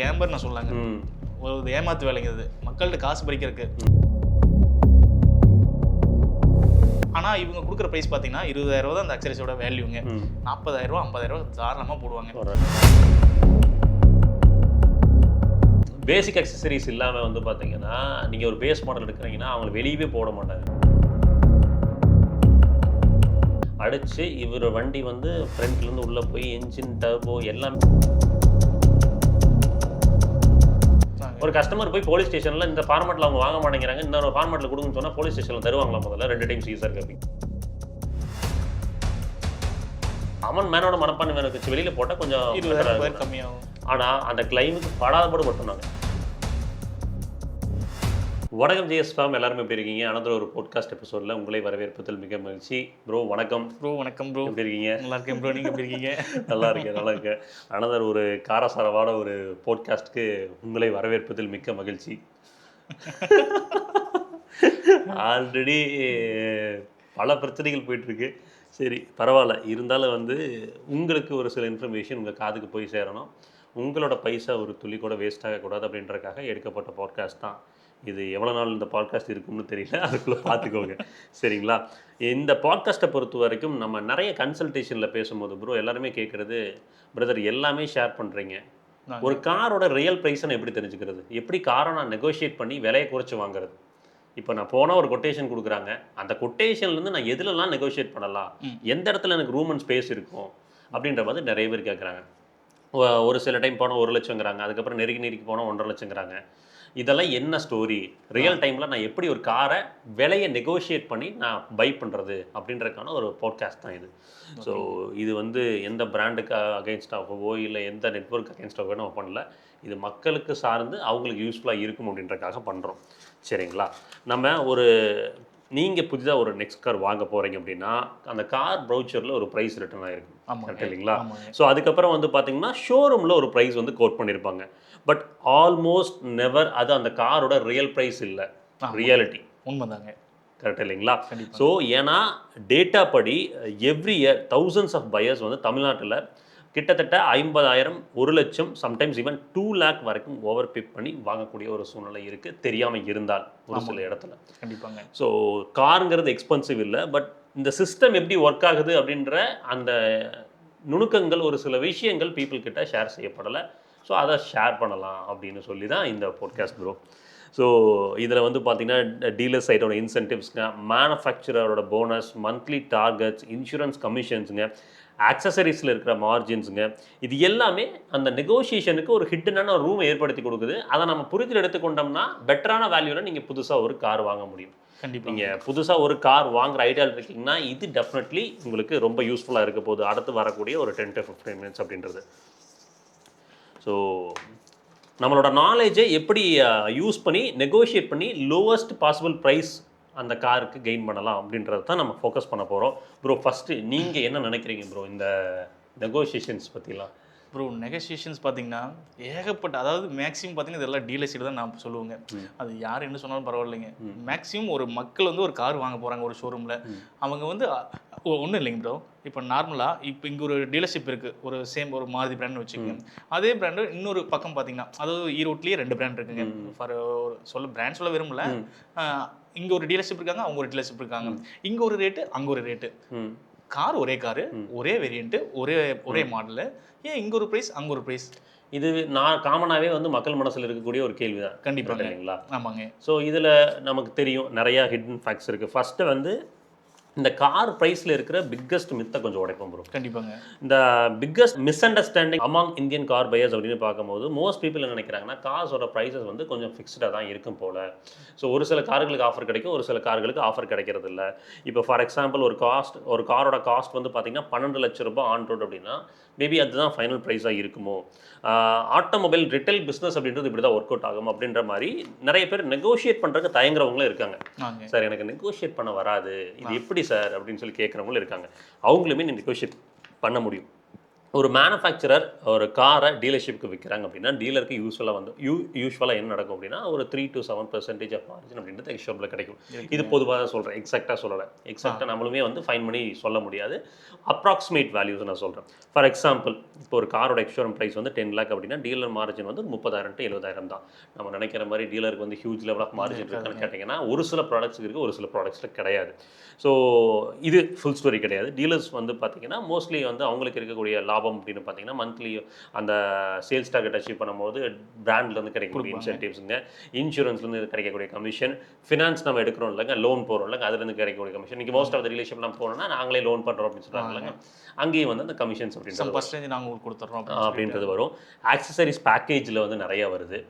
Camber நான் சொல்லாங்க ஒரு ஏமாத்து வேலைங்க இது, மக்கள்கிட்ட காசு பறிக்கிறதுக்கு. ஆனால் இவங்க கொடுக்குற ப்ரைஸ் பார்த்தீங்கன்னா 20,000 தான் அந்த அக்சரிஸோட வேல்யூங்க. 40,000 50,000 தாராளமாக போடுவாங்க. பேசிக் அக்சசரிஸ் இல்லாமல் வந்து பார்த்தீங்கன்னா நீங்கள் ஒரு பேஸ் மாடல் எடுக்கிறீங்கன்னா அவங்க வெளியவே போட மாட்டாங்க. அடித்து இவர் வண்டி வந்து ஃப்ரண்ட்லேருந்து உள்ளே போய் என்ஜின் டர்போ எல்லாமே. ஒரு கஸ்டமர் போய் போலீஸ் ஸ்டேஷனில் இந்த ஃபார்மேட்டில் அவங்க வாங்க மாட்டேங்கிறாங்க, இன்னொரு ஃபார்மேட்டில் கொடுங்கன்னு சொன்னால் போலீஸ் ஸ்டேஷனில் தருவாங்களா? முதல்ல 2 டைம் சீசர் காப்பி. அவன் மேனோட மனப்பான்மை வேணும் வச்சு வெளியில் போட்டால் கொஞ்சம் 20,000 கம்மியாகும். ஆனால் அந்த கிளைமுக்கு படாதபாடு பட்டுனாங்க. வணக்கம் ஜிஎஸ் ஃபார்ம், எல்லாருமே எப்படி இருக்கீங்க? அனதர் ஒரு பாட்காஸ்ட் எபிசோடில் உங்களை வரவேற்பதில் மிக மகிழ்ச்சி. ப்ரோ வணக்கம். ப்ரோ வணக்கம் ப்ரோ, எப்படி இருக்கீங்க? நல்லா இருக்கேன் ப்ரோ, நீங்கள் எப்படி இருக்கீங்க? நல்லா இருக்கேன். அனதர் ஒரு காரசாரவான ஒரு பாட்காஸ்ட்க்கு உங்களை வரவேற்பதில் மிக்க மகிழ்ச்சி. ஆல்ரெடி பல பிரச்சனைகள் போயிட்டுருக்கு. சரி பரவாயில்ல, இருந்தாலும் வந்து உங்களுக்கு ஒரு சில இன்ஃபர்மேஷன் உங்கள் காதுக்கு போய் சேரணும். உங்களோட பைசா ஒரு துளி கூட வேஸ்ட் ஆகக்கூடாது அப்படின்றக்காக எடுக்கப்பட்ட பாட்காஸ்ட் தான் இது. எவ்வளோ நாள் இந்த பாட்காஸ்ட் இருக்கும்னு தெரியல, அதுக்குள்ளே பார்த்துக்கோங்க சரிங்களா? இந்த பாட்காஸ்ட்டை பொறுத்த வரைக்கும் நம்ம நிறைய கன்சல்டேஷனில் பேசும்போது ப்ரோ எல்லாருமே கேட்குறது, பிரதர் எல்லாமே ஷேர் பண்ணுறீங்க, ஒரு காரோட ரியல் ப்ரைஸை எப்படி தெரிஞ்சுக்கிறது? எப்படி காரை நான் நெகோஷியேட் பண்ணி விலையை குறைச்சி வாங்குறது? இப்போ நான் போனால் ஒரு கொட்டேஷன் கொடுக்குறாங்க, அந்த கொட்டேஷன்லேருந்து நான் எதுலலாம் நெகோஷியேட் பண்ணலாம், எந்த இடத்துல எனக்கு ரூம் அண்ட் ஸ்பேஸ் இருக்கும் அப்படின்ற மாதிரி நிறைய பேர் கேட்குறாங்க. ஒரு சில டைம் போனால் 1 லட்சங்கிறாங்க, அதுக்கப்புறம் நெருக்கி போனால் 1.5 லட்சங்கிறாங்க. இதெல்லாம் என்ன ஸ்டோரி? ரியல் டைமில் நான் எப்படி ஒரு காரை விலையை நெகோஷியேட் பண்ணி நான் பை பண்ணுறது அப்படின்றதுக்கான ஒரு பாட்காஸ்ட் தான் இது. ஸோ இது வந்து எந்த பிராண்டுக்கு அகெயின்ஸ்டாகவோ இல்லை எந்த நெட்வொர்க் அகெயின்ஸ்டாகவோ நம்ம பண்ணல. இது மக்களுக்கு சார்ந்து அவங்களுக்கு யூஸ்ஃபுல்லாக இருக்கும் அப்படின்றதுக்காக பண்ணுறோம் சரிங்களா? நம்ம நீங்கள் புதிதாக ஒரு நெக்ஸ்ட் கார் வாங்க போகிறீங்க அப்படின்னா அந்த கார் ப்ரௌச்சரில் ஒரு ப்ரைஸ் ரிட்டர்ன் ஆகிருக்கும் கரெக்ட் இல்லைங்களா? ஸோ அதுக்கப்புறம் வந்து பார்த்தீங்கன்னா ஷோரூமில் ஒரு ப்ரைஸ் வந்து கோட் பண்ணியிருப்பாங்க. பட் ஆல்மோஸ்ட் நெவர் அது அந்த காரோட ரியல் ப்ரைஸ் இல்லை, ரியாலிட்டி. உண்மைதாங்க, கரெக்ட் இல்லைங்களா? ஸோ ஏன்னா டேட்டா படி every year thousands of buyers வந்து தமிழ்நாட்டில் கிட்டத்தட்ட 50,000 1 லட்சம் சம்டைம்ஸ் ஈவன் 2 lakh வரைக்கும் ஓவர் பே பண்ணி வாங்கக்கூடிய ஒரு சூழ்நிலை இருக்குது, தெரியாமல் இருந்தால் ஒரு சில இடத்துல. கண்டிப்பாங்க. ஸோ காருங்கிறது எக்ஸ்பென்சிவ் இல்லை, பட் இந்த சிஸ்டம் எப்படி ஒர்க் ஆகுது அப்படின்ற அந்த நுணுக்கங்கள் ஒரு சில விஷயங்கள் பீப்புள் கிட்ட ஷேர் செய்யப்படலை. ஸோ அதை ஷேர் பண்ணலாம் அப்படின்னு சொல்லி தான் இந்த பாட்காஸ்ட் ப்ரோ. ஸோ இதில் வந்து பார்த்திங்கன்னா டீலர் சைடோட இன்சென்டிவ்ஸுங்க, மேனுஃபேக்சரோட போனஸ், மந்த்லி டார்கெட்ஸ், இன்சூரன்ஸ் கமிஷன்ஸுங்க, ஆக்சசரிஸில் இருக்கிற மார்ஜின்ஸுங்க, இது எல்லாமே அந்த நெகோசியேஷனுக்கு ஒரு ஹிட்டனான ஒரு ரூமை ஏற்படுத்தி கொடுக்குது. அதை நம்ம புரிதல் எடுத்துக்கொண்டோம்னா பெட்டரான வேல்யூவில் நீங்கள் புதுசாக ஒரு கார் வாங்க முடியும். கண்டிப்பாக நீங்கள் புதுசாக ஒரு கார் வாங்குற ஐடியாவில் இருக்கீங்கன்னா இது டெஃபினெட்லி உங்களுக்கு ரொம்ப யூஸ்ஃபுல்லாக இருக்க போகுது அடுத்து வரக்கூடிய ஒரு 10 to 15 minutes அப்படின்றது. ஸோ நம்மளோட நாலேஜை எப்படி யூஸ் பண்ணி நெகோஷியேட் பண்ணி லோவஸ்ட் பாசிபிள் ப்ரைஸ் அந்த காருக்கு கெயின் பண்ணலாம் அப்படின்றது தான் நம்ம ஃபோக்கஸ் பண்ண போகிறோம். ப்ரோ ஃபஸ்ட்டு நீங்கள் என்ன நினைக்கிறீங்க ப்ரோ இந்த நெகோஷியேஷன்ஸ் பற்றிலாம்? ப்ரோ நெகோசியேஷன்ஸ் பார்த்தீங்கன்னா ஏகப்பட்ட, அதாவது மேக்ஸிமம் பார்த்தீங்கன்னா இதெல்லாம் டீலர் சைடு தான் நான் சொல்லுவேங்க. அது யார் என்ன சொன்னாலும் பரவாயில்லைங்க. மேக்ஸிமம் ஒரு மக்கள் வந்து ஒரு கார் வாங்க போகிறாங்க ஒரு ஷோரூமில், அவங்க வந்து ஒன்றும் இல்லைங்க ப்ரோ. இப்போ நார்மலாக இப்போ இங்கே ஒரு டீலர்ஷிப் இருக்குது, ஒரு சேம் ஒரு மாருதி பிராண்ட் வச்சுக்கோங்க. அதே பிராண்டு இன்னொரு பக்கம் பார்த்தீங்கன்னா, அதாவது ஈரோட்லேயே 2 பிராண்ட் இருக்குங்க. ஃபார் ஒரு பிராண்ட் சொல்ல விரும்பல, இங்கே ஒரு டீலர்ஷிப் இருக்காங்க, அவங்க ஒரு டீலர்ஷிப் இருக்காங்க. இங்கே ஒரு ரேட்டு, அங்கே ஒரு ரேட்டு. கார் ஒரே காரு, ஒரே வேரியண்ட்டு, ஒரே மாடலு, ஏன் இங்கே ஒரு ப்ரைஸ் அங்கே ஒரு ப்ரைஸ்? இது நான் காமனாகவே வந்து மக்கள் மனசில் இருக்கக்கூடிய ஒரு கேள்வி தான். கண்டிப்பாக இல்லைங்களா? ஆமாங்க. ஸோ இதில் நமக்கு தெரியும் நிறையா ஹிடன் ஃபேக்ட்ஸ் இருக்குது. ஃபஸ்ட்டு வந்து இந்த கார் ப்ரைஸில் இருக்கிற பிக்கஸ்ட் மித்தை கொஞ்சம் உடைப்போம் ப்ரோ. கண்டிப்பாங்க. இந்த biggest miss understanding among Indian car buyers அப்படின்னு பார்க்கும்போது மோஸ்ட் பீப்புள் என்ன நினைக்கிறாங்கன்னா கார்ஸோட ப்ரைஸஸ் வந்து கொஞ்சம் ஃபிக்ஸ்டாக தான் இருக்கும் போல். ஸோ ஒரு சில கார்களுக்கு ஆஃபர் கிடைக்கும், ஒரு சில கார்களுக்கு ஆஃபர் கிடைக்கிறது இல்லை. இப்போ ஃபார் எக்ஸாம்பிள் ஒரு காரோட காஸ்ட் வந்து பார்த்திங்கன்னா 12 லட்சம் ரூபாய் ஆன் ரோட் அப்படின்னா மேபி அதுதான் ஃபைனல் ப்ரைஸாக இருக்குமோ. ஆட்டோமொபைல் ரிட்டைல் பிஸ்னஸ் அப்படின்றது இப்படி தான் ஒர்க் அவுட் ஆகும் அப்படின்ற மாதிரி நிறைய பேர் நெகோஷியேட் பண்ணுறதுக்கு தயங்குறவங்களும் இருக்காங்க. சார் எனக்கு நெகோஷியேட் பண்ண வராது, இது எப்படி சார் அப்படின்னு சொல்லி கேட்குறவங்களும் இருக்காங்க. அவங்களுமே நீ நெகோஷியேட் பண்ண முடியும். ஒரு மேனுஃபேக்சரர் ஒரு காரை டீலர்ஷிப்க்கு விற்கிறாங்க அப்படின்னா டீலருக்கு யூஸ்வலாக என்ன நடக்கும் அப்படின்னா ஒரு 3 to 7% ஆஃப் மார்ஜின் அப்படின்றது எக்ஸ்ஷோப்பில் கிடைக்கும். இது பொதுவாக சொல்கிறேன், எக்ஸாக்டாக சொல்லலை. எக்ஸாக்டாக நம்மளுமே வந்து ஃபைன் பண்ணி சொல்ல முடியாது. அப்ராக்சிமேட் வேல்யூஸ் நான் சொல்கிறேன். ஃபார் எக்ஸாம்பிள், இப்போ ஒரு காரோட எக்ஸ்ஷோரூம் ப்ரைஸ் வந்து 10 lakh அப்படின்னா டீலர் மார்ஜின் வந்து 30,000 to 70,000 தான். நம்ம நினைக்கிற மாதிரி டீலருக்கு வந்து ஹியூஜ் லெவல் ஆஃப் மார்ஜின் இருக்குன்னு கேட்டிங்கன்னா ஒரு சில ப்ராடக்ட்ஸுக்கு இருக்குது, ஒரு சில ப்ராடக்ட்ஸில் கிடையாது. ஸோ இது ஃபுல் ஸ்டோரி கிடையாது. டீலர்ஸ் வந்து பார்த்திங்கன்னா மோஸ்ட்லி வந்து அவங்களுக்கு இருக்கக்கூடிய லாபம் அப்படின்னு பார்த்தீங்கன்னா மந்த்லி அந்த சேல்ஸ் டார்கெட் அச்சீவ் பண்ணும்போது பிராண்ட்லேருந்து கிடைக்கக்கூடிய இன்சென்டிவ்ஸுங்க, இன்சூரன்ஸ்லேருந்து கிடைக்கக்கூடிய கமிஷன், ஃபினான்ஸ் நம்ம எடுக்கிறோம் இல்லைங்க, லோன் போகிறோம் இல்லைங்க, அதுலேருந்து கிடைக்கக்கூடிய கமிஷன். இன்றைக்கி மோஸ்ட் ஆஃப் த ரிலேஷன்லாம் போனோம்னா நாங்களே லோன் பண்ணுறோம் அப்படின்னு சொல்கிறாங்க இல்லைங்க, அங்கேயும் வந்து அந்த கமிஷன்ஸ் அப்படின்றது நாங்கள் உங்களுக்கு கொடுத்துட்றோம் அப்படின்றது வரும். ஆக்சசரிஸ் பேக்கேஜில் வந்து நிறையா வருது.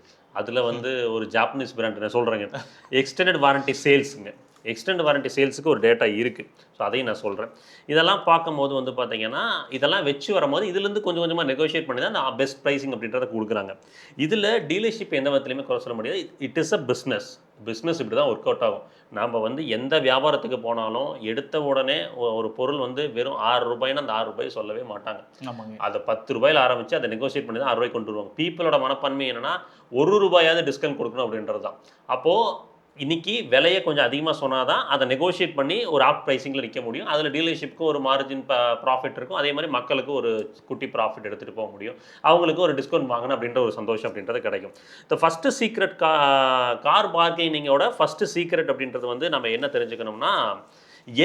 அதில் வந்து ஒரு ஜாப்பனீஸ் பிராண்ட் நான் சொல்கிறேங்க, எக்ஸ்டெண்டட் வாரண்டி சேல்ஸுங்க. எக்ஸ்டெண்ட் வாரண்டி சேல்ஸுக்கு ஒரு டேட்டா இருக்குது. ஸோ அதையும் நான் சொல்கிறேன். இதெல்லாம் பார்க்கும்போது வந்து பார்த்தீங்கன்னா இதெல்லாம் வச்சு வரும்போது இதுலேருந்து கொஞ்சம் கொஞ்சமாக நெகோஷியேட் பண்ணி தான் அந்த பெஸ்ட் ப்ரைஸிங் அப்படின்றத கொடுக்குறாங்க. இதில் டீலர்ஷிப் எந்த விதத்துலையுமே குறை சொல்ல முடியாது. இட் இஸ் அ பிஸ்னஸ் இப்படி தான் ஒர்க் அவுட் ஆகும். நாம் வந்து எந்த வியாபாரத்துக்கு போனாலும் எடுத்த உடனே ஒரு பொருள் வந்து வெறும் ₹6 அந்த ₹6 சொல்லவே மாட்டாங்க. அதை ₹10 ஆரம்பித்து அதை நெகோஷியேட் பண்ணி தான் ₹6 கொண்டு வருவாங்க. பீப்புளோட மனப்பான்மை என்னென்னா ₹1 டிஸ்கவுண்ட் கொடுக்கணும் அப்படின்றது தான். அப்போது இன்றைக்கி விலையை கொஞ்சம் அதிகமாக சொன்னால் தான் அதை நெகோஷியேட் பண்ணி ஒரு ஆப் ப்ரைஸிங்கில் நிற்க முடியும். அதில் டீலர்ஷிப்புக்கு ஒரு மார்ஜின் ப்ராஃபிட் இருக்கும். அதே மாதிரி மக்களுக்கு ஒரு குட்டி ப்ராஃபிட் எடுத்துகிட்டு போக முடியும். அவங்களுக்கு ஒரு டிஸ்கவுண்ட் வாங்கணும் அப்படின்ற ஒரு சந்தோஷம் அப்படின்றது கிடைக்கும். இந்த ஃபஸ்ட்டு சீக்ரெட் கார் பார்கெனிங்கோட ஃபஸ்ட்டு சீக்ரெட் அப்படின்றது வந்து நம்ம என்ன தெரிஞ்சுக்கணும்னா,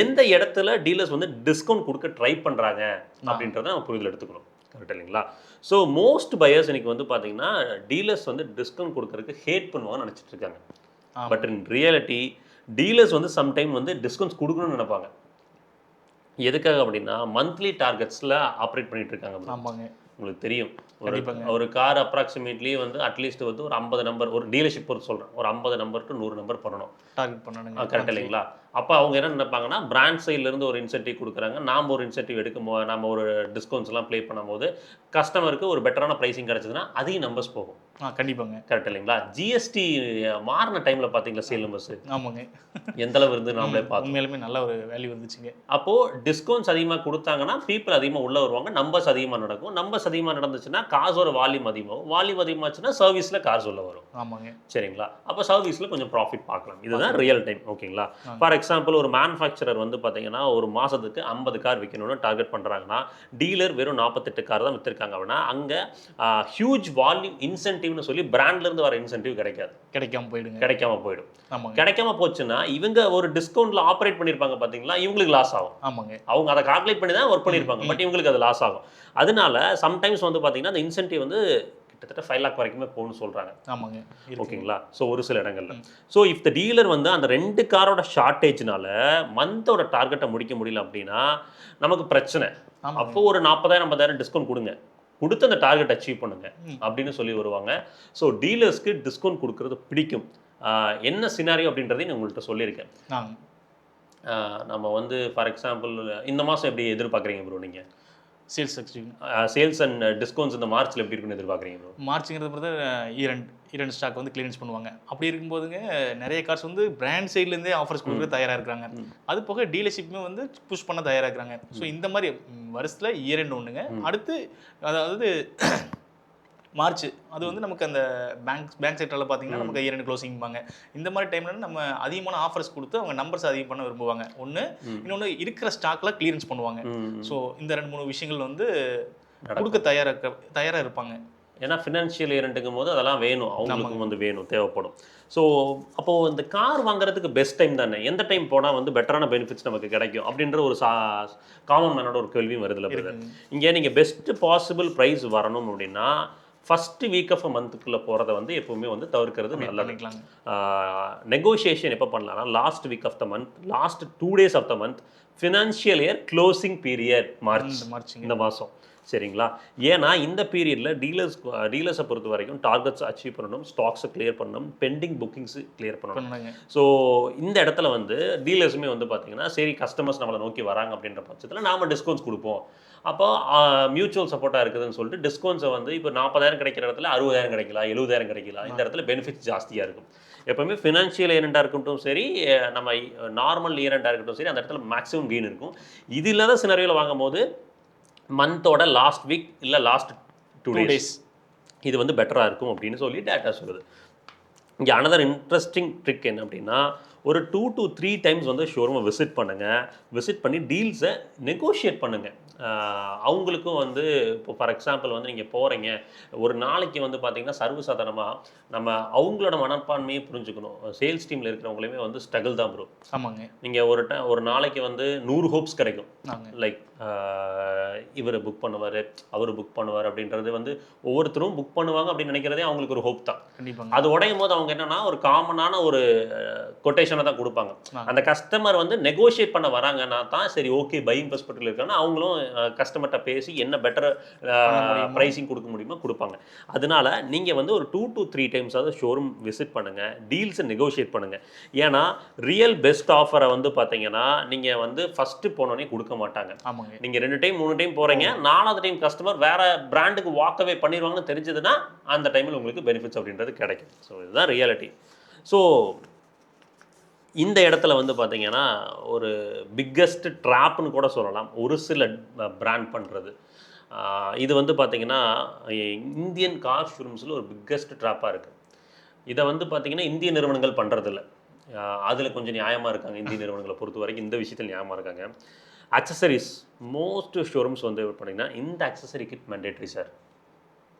எந்த இடத்துல டீலர்ஸ் வந்து டிஸ்கவுண்ட் கொடுக்க ட்ரை பண்ணுறாங்க அப்படின்றத நம்ம புரிதல் எடுத்துக்கணும். கரெக்ட் இல்லைங்களா? ஸோ மோஸ்ட் பையர்ஸ் இன்றைக்கி வந்து பார்த்தீங்கன்னா டீலர்ஸ் வந்து டிஸ்கவுண்ட் கொடுக்கறதுக்கு ஹேட் பண்ணுவாங்கன்னு நினச்சிட்டு இருக்காங்க. பட் இன் ரியாலிட்டி டீலர்ஸ் வந்து சம்டைம் வந்து டிஸ்கவுண்ட்ஸ் கொடுக்கணும்னு நினைப்பாங்க. எதுக்காக அப்படின்னா மந்த்லி டார்கெட்ஸில் ஆப்ரேட் பண்ணிட்டு இருக்காங்க. உங்களுக்கு தெரியும், ஒரு கார் அப்ராக்சிமேட்லி வந்து அட்லீஸ்ட் வந்து ஒரு 50 நம்பர், ஒரு டீலர்ஷிப் பொறுத்து சொல்கிறேன், ஒரு 50 நம்பர் டு 100 நம்பர் பண்ணணும், டார்கெட் பண்ணணும். கரெக்ட் இல்லைங்களா? அப்போ அவங்க என்ன நினைப்பாங்கன்னா பிராண்ட் சைட்லேருந்து ஒரு இன்சென்டிவ் கொடுக்குறாங்க, நாம் ஒரு இன்சென்டிவ் எடுக்கும்போது நம்ம ஒரு டிஸ்கவுண்ட்ஸ்லாம் ப்ளே பண்ணும்போது கஸ்டமருக்கு ஒரு பெட்டரான ப்ரைஸிங் கிடச்சிதுன்னா அதையும் நம்பர்ஸ் போகும். கண்டிப்பாங்க. கரெக்ட் இல்லைங்களா? ஜிஎஸ்டி மாறின டைமில் பார்த்தீங்களா சேல் நம்பர்ஸ்? ஆமாங்க. எந்தளவு இருந்து நாமளே பார்த்தோம். உண்மையிலுமே நல்ல ஒரு வேல்யூ இருந்துச்சுங்க. அப்போது டிஸ்கவுண்ட்ஸ் அதிகமாக கொடுத்தாங்கன்னா பீப்புள் அதிகமாக உள்ளே வருவாங்க, நம்பர்ஸ் அதிகமாக நடக்கும். நம்பர்ஸ் அதிகமாக நடந்துச்சுன்னா காசோட வால்யூம் அதிகமாகும். வால்யூம் அதிகமாச்சுன்னா சர்வீஸில் காசு உள்ள வரும். ஆமாங்க. சரிங்களா? அப்போ சர்வீஸில் கொஞ்சம் ப்ராஃபிட் பார்க்கலாம். இதுதான் ரியல் டைம். ஓகேங்களா? ஃபார் எக்ஸாம்பிள், ஒரு மேனுஃபேக்சரர் வந்து பார்த்தீங்கன்னா ஒரு மாதத்துக்கு 50 கார் விற்கணும்னு டார்கெட் பண்ணுறாங்கன்னா டீலர் வெறும் 48 கார் தான் விற்றுருக்காங்க அப்படின்னா அங்கே ஹியூஜ் வால்யூம் இன்சென்டிவ்னு சொல்லி பிராண்ட்லேருந்து வர இன்சென்டிவ் கிடைக்காம போயிடும். கிடைக்காம போச்சுன்னா இவங்க ஒரு டிஸ்கவுண்ட்ல ஆப்ரேட் பண்ணியிருப்பாங்க பார்த்தீங்களா, இவங்களுக்கு லாஸ் ஆகும். ஆமாங்க. அவங்க அதை கால்குலேட் பண்ணி தான் ஒர்க் பண்ணியிருப்பாங்க, பட் இவங்களுக்கு அது லாஸ் ஆகும். அதனால சம்டைம்ஸ் வந்து பார்த்தீங்கன்னா அந்த இன்சென்டிவ் வந்து கிட்டத்தட்ட 5 lakh வரைக்குமே போகணும்னு சொல்கிறாங்க. ஆமாங்க. ஓகேங்களா? ஸோ ஒரு சில இடங்கள்ல ஸோ இஃப் த டீலர் வந்து அந்த 2 காரோட ஷார்ட்டேஜ்னால மந்தோட டார்கெட்டை முடிக்க முடியல அப்படின்னா நமக்கு பிரச்சனை. அப்போ ஒரு 40,000 50,000 டிஸ்கவுண்ட் கொடுங்க, கொடுத்து அந்த டார்கெட் அச்சீவ் பண்ணுங்க அப்படின்னு சொல்லி வருவாங்க. ஸோ டீலர்ஸ்க்கு டிஸ்கவுண்ட் கொடுக்கறது பிடிக்கும். என்ன சினாரியோ அப்படின்றதையும் நான் உங்கள்கிட்ட சொல்லியிருக்கேன். நம்ம வந்து ஃபார் எக்ஸாம்பிள் இந்த மாதம் எப்படி எதிர்பார்க்குறீங்க ப்ரோ? நீங்கள் சேல்ஸ் அண்ட் டிஸ்கவுண்ட்ஸ் இந்த மார்ச்சில் எப்படி இருக்குன்னு எதிர்பார்க்குறீங்க ப்ரோ? மார்ச்ங்கிறது பொறுத்த இரண்டு ஸ்டாக் வந்து கிளியரன்ஸ் பண்ணுவாங்க. அப்படி இருக்கும்போதுங்க நிறைய கார்ஸ் வந்து பிராண்ட் சைட்லேருந்தே ஆஃபர்ஸ் கொடுக்க தயாராக இருக்கிறாங்க. அது போக டீலர்ஷிப்புமே வந்து புஷ் பண்ண தயாராக இருக்கிறாங்க. ஸோ இந்த மாதிரி வருஷத்தில் இயர் ஒன்றுங்க. அடுத்து அதாவது மார்ச் அது வந்து நமக்கு அந்த பேங்க் செக்டரில் பார்த்தீங்கன்னா நமக்கு இயர் எண்ட் க்ளோசிங்பாங்க. இந்த மாதிரி டைமில் நம்ம அதிகமான ஆஃபர்ஸ் கொடுத்து அவங்க நம்பர்ஸ் அதிகம் பண்ண விரும்புவாங்க. இன்னொன்று இருக்கிற ஸ்டாக்லாம் கிளியரன்ஸ் பண்ணுவாங்க. ஸோ இந்த 2-3 விஷயங்கள் வந்து கொடுக்க தயாராக இருப்பாங்க. ஏன்னா ஃபினான்ஷியல் இயர்ன்ட்டுங்கும் போது அதெல்லாம் வேணும், அவங்களுக்கும் வந்து வேணும், தேவைப்படும். ஸோ அப்போது இந்த கார் வாங்குறதுக்கு பெஸ்ட் டைம் தானே, எந்த டைம் போனால் வந்து பெட்டரான பெனிஃபிட்ஸ் நமக்கு கிடைக்கும் அப்படின்ற ஒரு காமன் மேனோட ஒரு கேள்வியும் வருதுல்ல. இங்கே நீங்கள் பெஸ்ட்டு பாசிபிள் ப்ரைஸ் வரணும் அப்படின்னா ஃபஸ்ட்டு வீக் ஆஃப் அ மந்த்துக்குள்ளே போகிறத வந்து எப்போவுமே வந்து தவிர்க்கிறது நல்லது. நெகோஷியேஷன் எப்போ பண்ணலாம்னா last week of the month, last 2 days of the month, financial year closing period March இந்த மாதம். சரிங்களா? ஏன்னா இந்த பீரியடில் டீலர்ஸை பொறுத்த வரைக்கும் டார்கெட்ஸ் அச்சீவ் பண்ணணும், ஸ்டாக்ஸை கிளியர் பண்ணணும், பெண்டிங் புக்கிங்ஸு கிளியர் பண்ணணும். ஸோ இந்த இடத்துல வந்து டீலர்ஸுமே வந்து பார்த்தீங்கன்னா சரி கஸ்டமர்ஸ் நம்மளை நோக்கி வராங்க அப்படின்ற பட்சத்தில் நாம் டிஸ்கவுண்ட்ஸ் கொடுப்போம். அப்போ மியூச்சுவல் சப்போர்ட்டாக இருக்குதுன்னு சொல்லிட்டு டிஸ்கவுண்ட்ஸை வந்து இப்போ 40,000 கிடைக்கிற இடத்துல 60,000 கிடைக்கலாம், 70,000 கிடைக்கலாம். இந்த இடத்துல பெனிஃபிட்ஸ் ஜாஸ்தியாக இருக்கும். எப்போவுமே ஃபினான்ஷியல் இயரண்டாக இருக்கட்டும் சரி, நம்ம நார்மல் இயரண்டாக இருக்கட்டும் சரி, அந்த இடத்துல மேக்ஸிமம் கெயின் இருக்கும். இது இல்லாத சினாரியோவில் வாங்கும் போது மந்தோட லாஸ்ட் வீக் இல்லை லாஸ்ட் 2 2 days days. இது வந்து பெட்டராக இருக்கும் அப்படின்னு சொல்லி டேட்டா சொல்லுது. இங்கே அனதர் இன்ட்ரெஸ்டிங் ட்ரிக் என்ன அப்படின்னா, ஒரு 2 to 3 டைம்ஸ் வந்து ஷோரூமை விசிட் பண்ணுங்கள். விசிட் பண்ணி டீல்ஸை நெகோஷியேட் பண்ணுங்கள். அவங்களுக்கும் வந்து இப்போ ஃபார் எக்ஸாம்பிள் வந்து நீங்கள் போகிறீங்க, ஒரு நாளைக்கு வந்து பார்த்தீங்கன்னா சர்வசாதாரணமாக நம்ம அவங்களோட மனப்பான்மையை புரிஞ்சுக்கணும். சேல்ஸ் டீமில் இருக்கிறவங்களையுமே வந்து ஸ்ட்ரகிள் தான் ப்ரோ. ஆமாங்க. நீங்கள் ஒரு நாளைக்கு வந்து 100 ஹோப்ஸ் கிடைக்கும். ஆமாங்க. லைக் இவர் புக் பண்ணுவார், அவர் புக் பண்ணுவார் அப்படின்றது வந்து ஒவ்வொருத்தரும் புக் பண்ணுவாங்க அப்படின்னு நினைக்கிறதே அவங்களுக்கு ஒரு ஹோப் தான். கண்டிப்பாங்க. அது உடையும் போது அவங்க என்னன்னா ஒரு காமனான ஒரு கொட்டேஷனை தான் கொடுப்பாங்க. அந்த கஸ்டமர் வந்து நெகோஷியேட் பண்ண வராங்கன்னா தான் சரி ஓகே பையிங் பெர்ஸ்பெக்டிவ்ல இருக்காங்கன்னா அவங்களும் கஸ்டமர்கிட்ட பேசி என்ன பெட்டர் ப்ரைஸிங் கொடுக்க முடியுமோ கொடுப்பாங்க. அதனால நீங்கள் வந்து ஒரு 2 to 3 டைம்ஸ் ஆகுது ஷோரூம் விசிட் பண்ணுங்கள், டீல்ஸை நெகோஷியேட் பண்ணுங்கள். ஏன்னா ரியல் பெஸ்ட் ஆஃபரை வந்து பார்த்தீங்கன்னா நீங்கள் வந்து ஃபஸ்ட்டு போனோடனே கொடுக்க மாட்டாங்க. ஆமாங்க. நீங்கள் 2 டைம் 3 டைம் போகிறீங்க, 4வது டைம் கஸ்டமர் வேற பிராண்டுக்கு வாக்கவே பண்ணிடுவாங்கன்னு தெரிஞ்சதுன்னா அந்த டைமில் உங்களுக்கு பெனிஃபிட்ஸ் அப்படின்றது கிடைக்கும். ஸோ இதுதான் ரியாலிட்டி. ஸோ இந்த இடத்துல வந்து பார்த்தீங்கன்னா ஒரு பிக்கஸ்ட் ட்ராப்னு கூட சொல்லலாம் ஒரு சில பிராண்ட் பண்ணுறது. இது வந்து பார்த்தீங்கன்னா இந்தியன் கார் ஷோரூம்ஸில் ஒரு பிக்கஸ்ட் ட்ராப்பாக இருக்குது. இதை வந்து பார்த்தீங்கன்னா இந்திய நிறுவனங்கள் பண்ணுறதில்ல. அதில் கொஞ்சம் நியாயமாக இருக்காங்க. இந்திய நிறுவனங்களை பொறுத்த வரைக்கும் இந்த விஷயத்தில் நியாயமாக இருக்காங்க. அக்சசரிஸ் மோஸ்ட் ஷோரூம்ஸ் வந்து பார்த்தீங்கன்னா இந்த அக்சசரி கிட் மேண்டேட்ரி சார்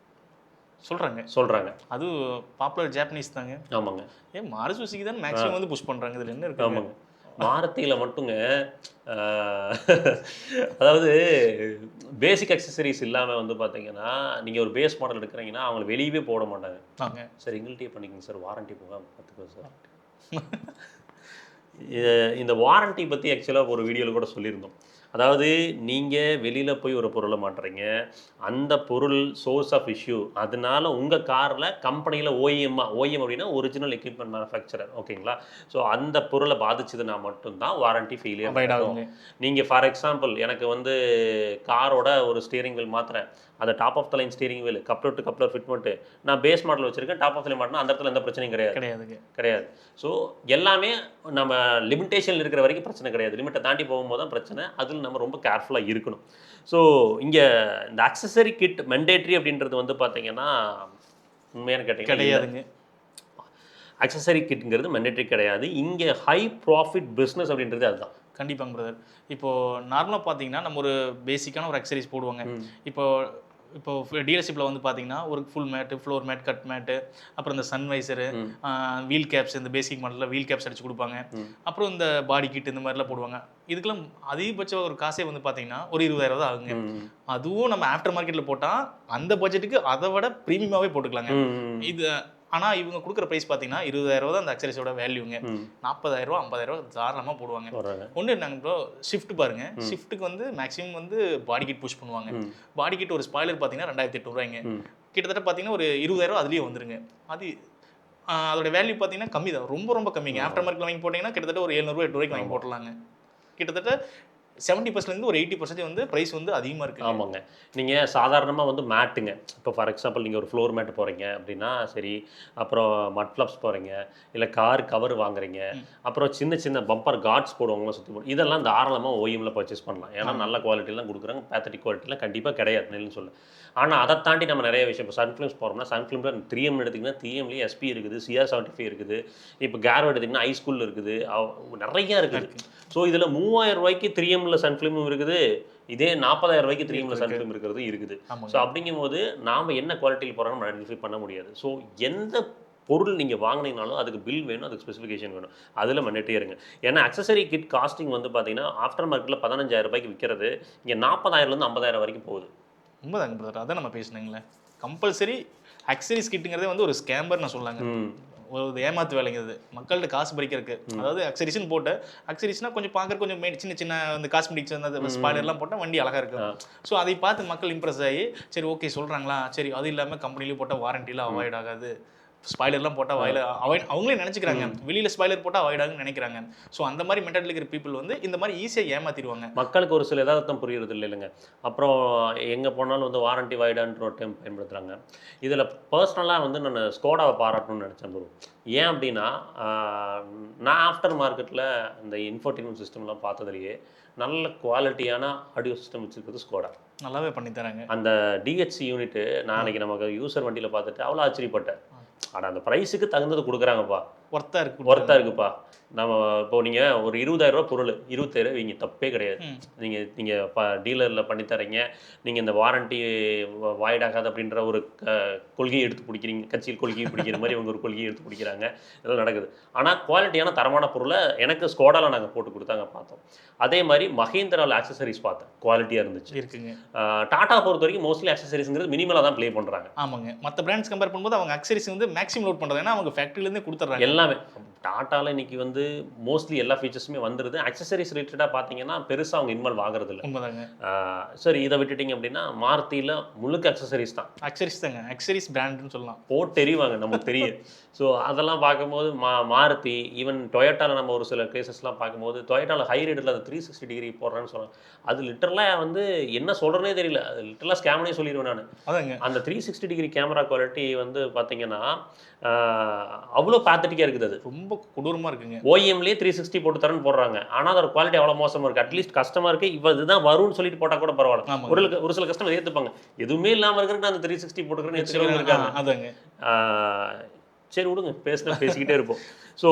சொல்கிறாங்க. அது பாப்புலர் ஜாப்பனீஸ் தாங்க. ஆமாங்க. ஏன் மாருதி சுசுகி தான் மேக்ஸிமம் வந்து புஷ் பண்ணுறாங்க. இதில் என்ன இருக்கு? ஆமாங்க. மாருதியில் மட்டுங்க அதாவது பேசிக் அக்சசரிஸ் இல்லாமல் வந்து பார்த்தீங்கன்னா நீங்கள் ஒரு பேஸ் மாடல் எடுக்கிறீங்கன்னா அவங்களை வெளியவே போட மாட்டாங்க. சார் எங்கள்கிட்டயே பண்ணிக்கோங்க சார், வாரண்ட்டி போக பார்த்துக்கோ சார். இந்த வாரண்ட்டி பற்றி ஆக்சுவலாக ஒரு வீடியோவில் கூட சொல்லியிருந்தோம். அதாவது நீங்கள் வெளியில் போய் ஒரு பொருளை மாட்டுறீங்க, அந்த பொருள் சோர்ஸ் ஆஃப் இஷ்யூ, அதனால உங்கள் காரில் கம்பெனியில் ஓஎம் அப்படின்னா ஒரிஜினல் எக்யூப்மெண்ட் மேனுஃபேக்சரர், ஓகேங்களா? ஸோ அந்த பொருளை பாதிச்சதுன்னா மட்டும்தான் வாரண்ட்டி ஃபெயிலியர் ஆகும். நீங்கள் ஃபார் எக்ஸாம்பிள் எனக்கு வந்து காரோட ஒரு ஸ்டீரிங் வீல் மாற்றுறேன், அந்த top of the line steering wheel coupler to coupler fit பண்ணிட்டு நான் பேஸ் மாடல் வச்சிருக்கேன், டாப் ஆஃப் த லைன் மாட்டினா அந்த இடத்துல எந்த பிரச்சனையும் கிடையாது. ஸோ எல்லாமே நம்ம லிமிட்டேஷன் இருக்கிற வரைக்கும் பிரச்சனை கிடையாது. லிமிட்டை தாண்டி போகும்போது தான் பிரச்சனை. அதில் நம்ம ரொம்ப கேர்ஃபுல்லாக இருக்கணும். ஸோ இங்கே இந்த அக்சசரி கிட் மெண்டேட்ரி அப்படின்றது வந்து பார்த்தீங்கன்னா உண்மையான கிடையாதுங்க. அக்சசரி கிட்ங்கிறது மெண்டேட்ரி கிடையாது. இங்கே ஹை ப்ராஃபிட் பிஸ்னஸ் அப்படின்றது அதுதான். கண்டிப்பாங்க பிரதர். இப்போது நார்மலாக பார்த்தீங்கன்னா நம்ம ஒரு பேசிக்கான ஒரு அக்சசரிஸ் போடுவாங்க. இப்போ டீலர்ஷிப்பில் வந்து பார்த்தீங்கன்னா ஒரு full mat, floor mat, cut mat, அப்புறம் இந்த சன்வைசரு, வீல் கேப்ஸ், இந்த பேசிக் மாடலில் வீல் கேப்ஸ் அடிச்சு கொடுப்பாங்க. அப்புறம் இந்த பாடி கிட் இந்த மாதிரிலாம் போடுவாங்க. இதுக்கெல்லாம் அதிகபட்ச ஒரு காசே வந்து பார்த்தீங்கன்னா ஒரு 20,000 தான் ஆகுங்க. அதுவும் நம்ம ஆஃப்டர் மார்க்கெட்டில் போட்டால் அந்த பட்ஜெட்டுக்கு அதை விட ப்ரீமியமாகவே போட்டுக்கலாங்க. இது ஆனால் இவங்க கொடுக்குற ப்ரைஸ் பார்த்தீங்கன்னா 20,000 தான் அந்த அக்சசரிஸோட வேல்யூங்க. 40,000 50,000 தாராளமாக போடுவாங்க. ஒன்று நாங்கள் இப்போ ஷிஃப்ட் பாருங்க, ஷிஃப்ட்டுக்கு வந்து மேக்ஸிமம் வந்து பாடி கிட் புஷ் பண்ணுவாங்க. பாடி கிட் ஒரு ஸ்பாய்லர் பார்த்தீங்கன்னா 2,800 கிட்டத்தட்ட பார்த்தீங்கன்னா ஒரு 20,000 அதுலேயே வந்துருங்க. அது அதோட வேல்யூ பார்த்தீங்கன்னா கம்மி தான், ரொம்ப ரொம்ப கம்மிங்க. ஆஃப்டர் மார்க்கெட் வாங்கி போட்டிங்கன்னா கிட்டத்தட்ட ஒரு 700 800 வாங்கி போட்டலாங்க. கிட்டத்தட்ட 70% ஒரு 80% வந்து ப்ரைஸ் வந்து அதிகமாக இருக்குது. ஆமாங்க. நீங்கள் சாதாரணமாக வந்து மேட்டுங்க, இப்போ ஃபார் எக்ஸாம்பிள் நீங்கள் ஒரு ஃப்ளோர் மேட் போகிறீங்க அப்படின்னா சரி, அப்புறம் மட் ஃப்ளப்ஸ் போகிறீங்க, இல்லை கார் கவர் வாங்குறீங்க, அப்புறம் சின்ன சின்ன பம்பர் கார்ட்ஸ் போடுவாங்களா சுற்றி போட்டு, இதெல்லாம் தாராளமாக ஓஎம்ல பர்ச்சேஸ் பண்ணலாம். ஏன்னா நல்ல குவாலிட்டிலாம் கொடுக்குறாங்க. பேத்தட்டிக் குவாலிட்டிலாம் கண்டிப்பாக கிடையாது நெல்லுன்னு சொல்ல. ஆனால் அதை தாண்டி நம்ம நிறைய விஷயம் இப்போ சன்ஃபிலிம்ஸ் போகிறோம்னா சன்ஃபிலிமில் 3M எடுத்திங்கன்னா 3Mலேயே SP இருக்குது, CR75 இருக்குது, இப்போ கேரோ எடுத்திங்கன்னா ஐஸ்கூல் இருக்குது, நிறையா இருக்குது. ஸோ இதில் 3000 3Mல சன்ஃபிலிமும் இருக்குது, இதே 40,000 3Mல சன்ஃபிலிம் இருக்கிறது இருக்குது. ஸோ அப்படிங்கும்போது நாம் என்ன குவாலிட்டியில் போகிறோம் நம்ம ஐடென்டிஃபை பண்ண முடியாது. ஸோ எந்த பொருள் நீங்கள் வாங்கினீங்கனாலும் அதுக்கு பில் வேணும், அதுக்கு ஸ்பெசிஃபிகேஷன் வேணும். அதில் மன்னிட்டே இருங்க. ஏன்னா அக்சசரி கிட் காஸ்டிங் வந்து பார்த்தீங்கன்னா ஆஃப்டர் மார்க்கெட்டில் 15,000 விற்கிறது இங்கே 40,000லேருந்து 50,000 வரைக்கும் போகுது. உண்மைதாங்க பிரதர். அதான் நம்ம பேசுனீங்களே, கம்பல்சரி அக்சசரிஸ் கிட்டுங்கிறதே வந்து ஒரு ஸ்கேம்பர் நான் சொல்லாங்க. ஒரு ஏமாத்து வேலைங்கிறது மக்கள்கிட்ட காசு பறிக்கிறதுக்கு. அதாவது அக்சரிஸ்ன்னு போட்டு அக்சரிஸ்னா கொஞ்சம் பார்க்குற கொஞ்சம் சின்ன சின்ன அந்த காஸ்மெட்டிக்ஸ் அந்த ஸ்பாய்லர்லாம் போட்டால் வண்டி அழகாக இருக்கும். ஸோ அதை பார்த்து மக்கள் இம்ப்ரெஸ் ஆகி சரி ஓகே சொல்கிறாங்களா, சரி அது இல்லாமல் கம்பெனிலேயே போட்டால் வாரண்டிலாம் அவாய்ட் ஆகாது, ஸ்பாய்லர்லாம் போட்டால் வாயில அவாய்ட் அவங்களே நினச்சிக்கிறாங்க, வெளியில் ஸ்பாய்லர் போட்டால் அவாய்ட் ஆகுன்னு நினைக்கிறாங்க. ஸோ அந்த மாதிரி மென்டாலிட்டி இருக்கிற பீப்புள் வந்து இந்த மாதிரி ஈஸியாக ஏமாத்திடுவாங்க. மக்களுக்கு ஒரு சில எதார்த்தம் புரியுறது இல்லைங்க. அப்புறம் எங்கே போனாலும் வந்து வாரண்டி வாய்டான்ற ஒரு டைம் பயன்படுத்துகிறாங்க. இதில் பர்சனலாக வந்து நான் ஸ்கோடாவை பாராட்டணும்னு நினச்சேன் ப்ரோ. ஏன் அப்படின்னா நான் ஆஃப்டர் மார்க்கெட்டில் இந்த இன்ஃபோர்டைன்மெண்ட் சிஸ்டம்லாம் பார்த்ததுலேயே நல்ல குவாலிட்டியான ஆடியோ சிஸ்டம் வச்சுருக்கிறது ஸ்கோடா. நல்லாவே பண்ணி தராங்க. அந்த டிஹெச்சி யூனிட்டு நாளைக்கு நமக்கு யூசர் வண்டியில் பார்த்துட்டு அவ்வளோ ஆச்சரியப்பட்டேன். ஆனால் அந்த ப்ரைஸுக்கு தகுந்தது கொடுக்குறாங்கப்பா, ஒர்த்தாக இருக்குப்பா. நம்ம இப்போ நீங்கள் ஒரு 20,000 பொருள் 27,000 வைங்க, தப்பே கிடையாது. நீங்கள் டீலரில் பண்ணித்தரீங்க, நீங்கள் இந்த வாரண்டி வாய்டாகாது அப்படின்ற ஒரு கொள்கையை எடுத்து பிடிக்கிறீங்க, கட்சியில் கொள்கையை பிடிக்கிற மாதிரி இவங்க ஒரு கொள்கையை எடுத்து பிடிக்கிறாங்க, இதெல்லாம் நடக்குது. ஆனால் குவாலிட்டியான தரமான பொருளை எனக்கு ஸ்கோடாவில் நாங்கள் போட்டு கொடுத்தாங்க, பார்த்தோம். அதே மாதிரி மஹேந்திராவில் ஆக்சசரிஸ் பார்த்தேன், குவாலிட்டியாக இருந்துச்சு. இருக்குங்க. டாடா பொறுத்த வரைக்கும் மோஸ்ட்லி ஆக்சசரிஸ்ங்கிறது மினிமலாக தான் ப்ளே பண்ணுறாங்க. ஆமாங்க. மற்ற பிராண்ட்ஸ் கம்பேர் பண்ணும்போது அவங்க ஆக்சசரிஸ் வந்து மேக்ஸிமம் லோட் பண்ணுறது, ஏன்னா அவங்க ஃபேக்ட்ரிலேருந்தே கொடுத்துட்றாங்க எல்லாமே. டாட்டாவில் இன்னைக்கு வந்து மோஸ்ட்லி எல்லா ஃபீச்சர்ஸுமே வந்துடுது. ஆக்சசரிஸ் ரிலேட்டடாக பார்த்தீங்கன்னா பெருசாக அவங்க இன்வால்வ் ஆகிறது இல்லை. உண்மைதாங்க. சரி, இதை விட்டுட்டிங்க அப்படின்னா மாருதியில் முழுக்க ஆக்சசரிஸ் தான். ஆக்சரிஸ் தாங்க, ஆக்சரிஸ் பிராண்டுன்னு சொல்லலாம். போட்டு எறிவாங்க, நமக்கு தெரியும். ஸோ அதெல்லாம் பார்க்கும்போது மாருதி, ஈவன் டொயோட்டாவில் நம்ம ஒரு சில கேசஸ்லாம் பார்க்கும்போது டொயோட்டாவில் ஹை ரேட்டில் அது 360 டிகிரி போடுறேன்னு சொல்கிறாங்க. அது லிட்டரலாக வந்து என்ன சொல்கிறனே தெரியல, அது லிட்டரலாக ஸ்கேம்னே சொல்லிடுவேன் நான். அதாங்க, அந்த 360 டிகிரி கேமரா குவாலிட்டி வந்து பார்த்தீங்கன்னா அவ்வளோ பேத்தட்டிக்காக இருக்குது. அது ரொம்ப கொடூரமாக இருக்குங்க. ஓஎம்லேயே 360 போட்டு தரேன்னு போடுறாங்க, ஆனால் அதோட குவாலிட்டி அவ்வளோ மோசமாக இருக்குது. அட்லீஸ்ட் கஸ்டமருக்கு இதுதான் வரும்னு சொல்லிட்டு போட்டால் கூட பரவாயில்ல. ஒரு சில கஸ்டமர் ஏற்றுப்பாங்க, எதுவுமே இல்லாமல் இருக்கிறேன் அந்த 360 போட்டுக்கிறேன்னு ஏற்றுக்கிறவங்க இருக்காங்க. அதாங்க, சரி விடுங்க, பேசிக்கிட்டே இருப்போம். ஸோ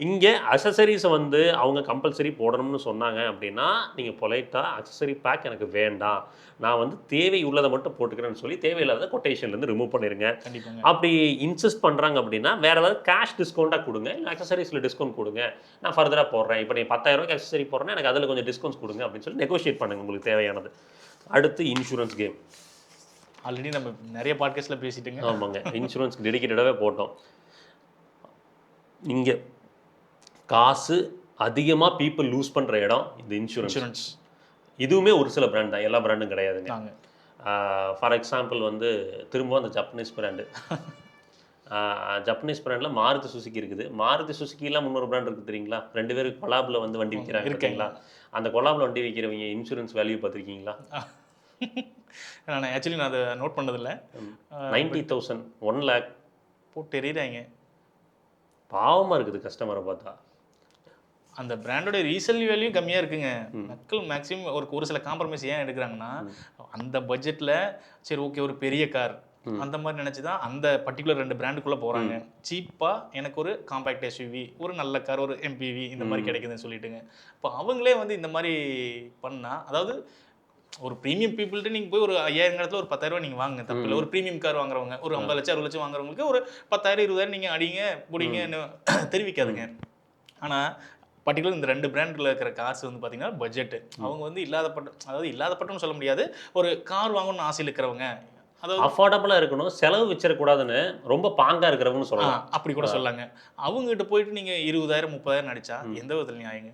இங்கே அக்சசரிஸை வந்து அவங்க கம்பல்சரி போடணும்னு சொன்னாங்க அப்படின்னா நீங்கள் பொலைட்டாக அக்சசரி பேக் எனக்கு வேண்டாம், நான் வந்து தேவை உள்ளதை மட்டும் போட்டுக்கிறேன்னு சொல்லி தேவையில்லாத கொட்டேஷன்லேருந்து ரிமூவ் பண்ணிடுங்க. அப்படி இன்சிஸ்ட் பண்ணுறாங்க அப்படின்னா வேறு ஏதாவது கேஷ் டிஸ்கவுண்ட்டாக கொடுங்க, இல்லை அக்சசரிஸில் டிஸ்கவுண்ட் கொடுங்க, நான் ஃபர்தராக போடுறேன். இப்போ நீங்கள் 10,000 அக்சசரி போடுறேன்னா எனக்கு அதில் கொஞ்சம் டிஸ்கவுண்ட்ஸ் கொடுங்க அப்படின்னு சொல்லி நெகோஷியேட் பண்ணுங்கள் உங்களுக்கு தேவையானது. அடுத்து இன்சூரன்ஸ் கேம். ஆல்ரெடி நம்ம நிறைய பாட்காஸ்ட்டில் பேசிட்டுங்க. ஆமாங்க, இன்சூரன்ஸ்க்கு டெடிக்கேட்டடாகவே போட்டோம். இங்கே காசு அதிகமாக பீப்புள் லூஸ் பண்ணுற இடம் இந்த இன்சூரன்ஸ். இதுவுமே ஒரு சில பிராண்ட் தான், எல்லா பிராண்டும் கிடையாதுங்க. ஃபார் எக்ஸாம்பிள் வந்து திரும்ப அந்த ஜப்பனீஸ் பிராண்டு, ஜப்பனீஸ் பிராண்டில் மாருதி சுசுக்கி இருக்குது. மாருதி சுசுக்கிலாம் முன்னொரு பிராண்ட் இருக்குது தெரியுங்களா? 2 பேருக்கு கொலாபில் வந்து வண்டி விற்கிறாங்க இருக்கீங்களா? அந்த கொலாபில் வண்டி விற்கிறவங்க இன்சூரன்ஸ் வேல்யூ பார்த்துருக்கீங்களா? நான் ஆக்சுவலி நான் அதை நோட் பண்ணதில்லை. 90,000 1 lakh போட்டு எறிகிறாங்க. பாவமாக இருக்குது கஸ்டமரை பார்த்தா. அந்த பிராண்டோட ரீசேல் வேல்யூ கம்மியாக இருக்குங்க. மக்கள் மேக்ஸிமம் ஒரு சில காம்ப்ரமைஸ் ஏன் எடுக்கிறாங்கன்னா, அந்த பட்ஜெட்டில் சரி ஓகே ஒரு பெரிய கார் அந்த மாதிரி நினச்சி தான் அந்த பர்டிகுலர் 2 பிராண்டுக்குள்ளே போகிறாங்க. சீப்பாக எனக்கு ஒரு காம்பேக்ட் எஸ்யூவி, ஒரு நல்ல கார், ஒரு எம்பிவி இந்த மாதிரி கிடைக்குதுன்னு சொல்லிட்டுங்க. இப்போ அவங்களே வந்து இந்த மாதிரி பண்ணால், அதாவது ஒரு ப்ரீமியம் பீப்புள்கிட்ட நீங்கள் போய் ஒரு 5,000 இடத்துல ஒரு 10,000 நீங்கள் வாங்க தப்பில்லை. ஒரு ப்ரீமியம் கார் வாங்குறவங்க, ஒரு 50 லட்சம் 60 லட்சம் வாங்குறவங்களுக்கு ஒரு 10,000 20,000 நீங்கள் அடிங்க பிடிங்கன்னு தெரிவிக்காதுங்க. ஆனால் பர்டிகுலர் இந்த 2 பிராண்டில் இருக்கிற காசு வந்து பார்த்தீங்கன்னா பட்ஜெட்டு. அவங்க வந்து இல்லாதப்பட்டன்னு சொல்ல முடியாது, ஒரு கார் வாங்கணும்னு ஆசையில் இருக்கிறவங்க, அதாவது அஃபோர்டபுளாக இருக்கணும், செலவு வச்சிடக்கூடாதுன்னு ரொம்ப பாங்காக இருக்கிறவங்கன்னு சொல்லலாம். அப்படி கூட சொல்லாங்க. அவங்ககிட்ட போயிட்டு நீங்கள் 20,000 30,000 அடிச்சா எந்த விதத்தில் நியாயங்க?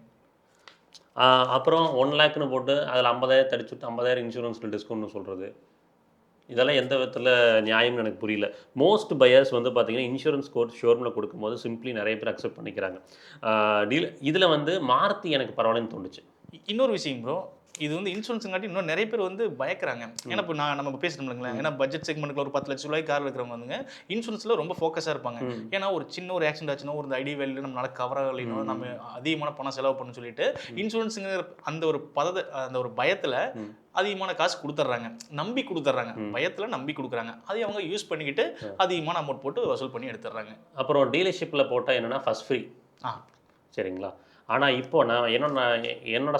அப்புறம் 1 lakhன்னு போட்டு அதில் 50,000 தடிச்சுட்டு 50,000 இன்சூரன்ஸில் டிஸ்கவுண்ட்னு சொல்கிறது, இதெல்லாம் எந்த விதத்தில் நியாயம்னு எனக்கு புரியல. மோஸ்ட் பையர்ஸ் வந்து பார்த்தீங்கன்னா இன்சூரன்ஸ் கோர்ஸ் ஷோரூமில் கொடுக்கும்போது சிம்பிளி நிறைய பேர் அக்செப்ட் பண்ணிக்கிறாங்க. இதில் வந்து மாருதி எனக்கு பரவாயில்லன்னு தோணுச்சு. இன்னொரு விஷயம் ப்ரோ, இது வந்து இன்சூரன்ஸுங்காட்டி இன்னும் நிறைய பேர் வந்து பயக்கிறாங்க. ஏன்னா இப்போ நம்ம பேசிட்டோம்ங்களேன், ஏன்னா பட்ஜெட் செக்மெண்ட்டில் ஒரு 10 லட்ச ரூபாய்க்கு கார் இருக்கிறவங்க வந்துங்க இன்சூரன்ஸில் ரொம்ப ஃபோக்கஸாக இருப்பாங்க. ஏன்னா ஒரு சின்ன ஒரு ஆக்சிடென்ட் ஆச்சுன்னா, ஒரு ஐடி வேல்யூ நம்மளால கவர் ஆகலைன்னா நம்ம அதிகமான பணம் செலவு பண்ணு சொல்லிட்டு இன்சூரன்ஸுங்கிற அந்த ஒரு பயத்தில் அதிகமான காசு கொடுத்துட்றாங்க, நம்பி கொடுத்துட்றாங்க, பயத்தில் நம்பி கொடுக்குறாங்க. அதை அவங்க யூஸ் பண்ணிக்கிட்டு அதிகமான அமௌண்ட் போட்டு வசூல் பண்ணி எடுத்துடுறாங்க. அப்புறம் டீலர்ஷிப்பில் போட்டால் என்னென்னா ஃபஸ்ட் ஃப்ரீ. சரிங்களா? ஆனால் இப்போ நான் என்னோட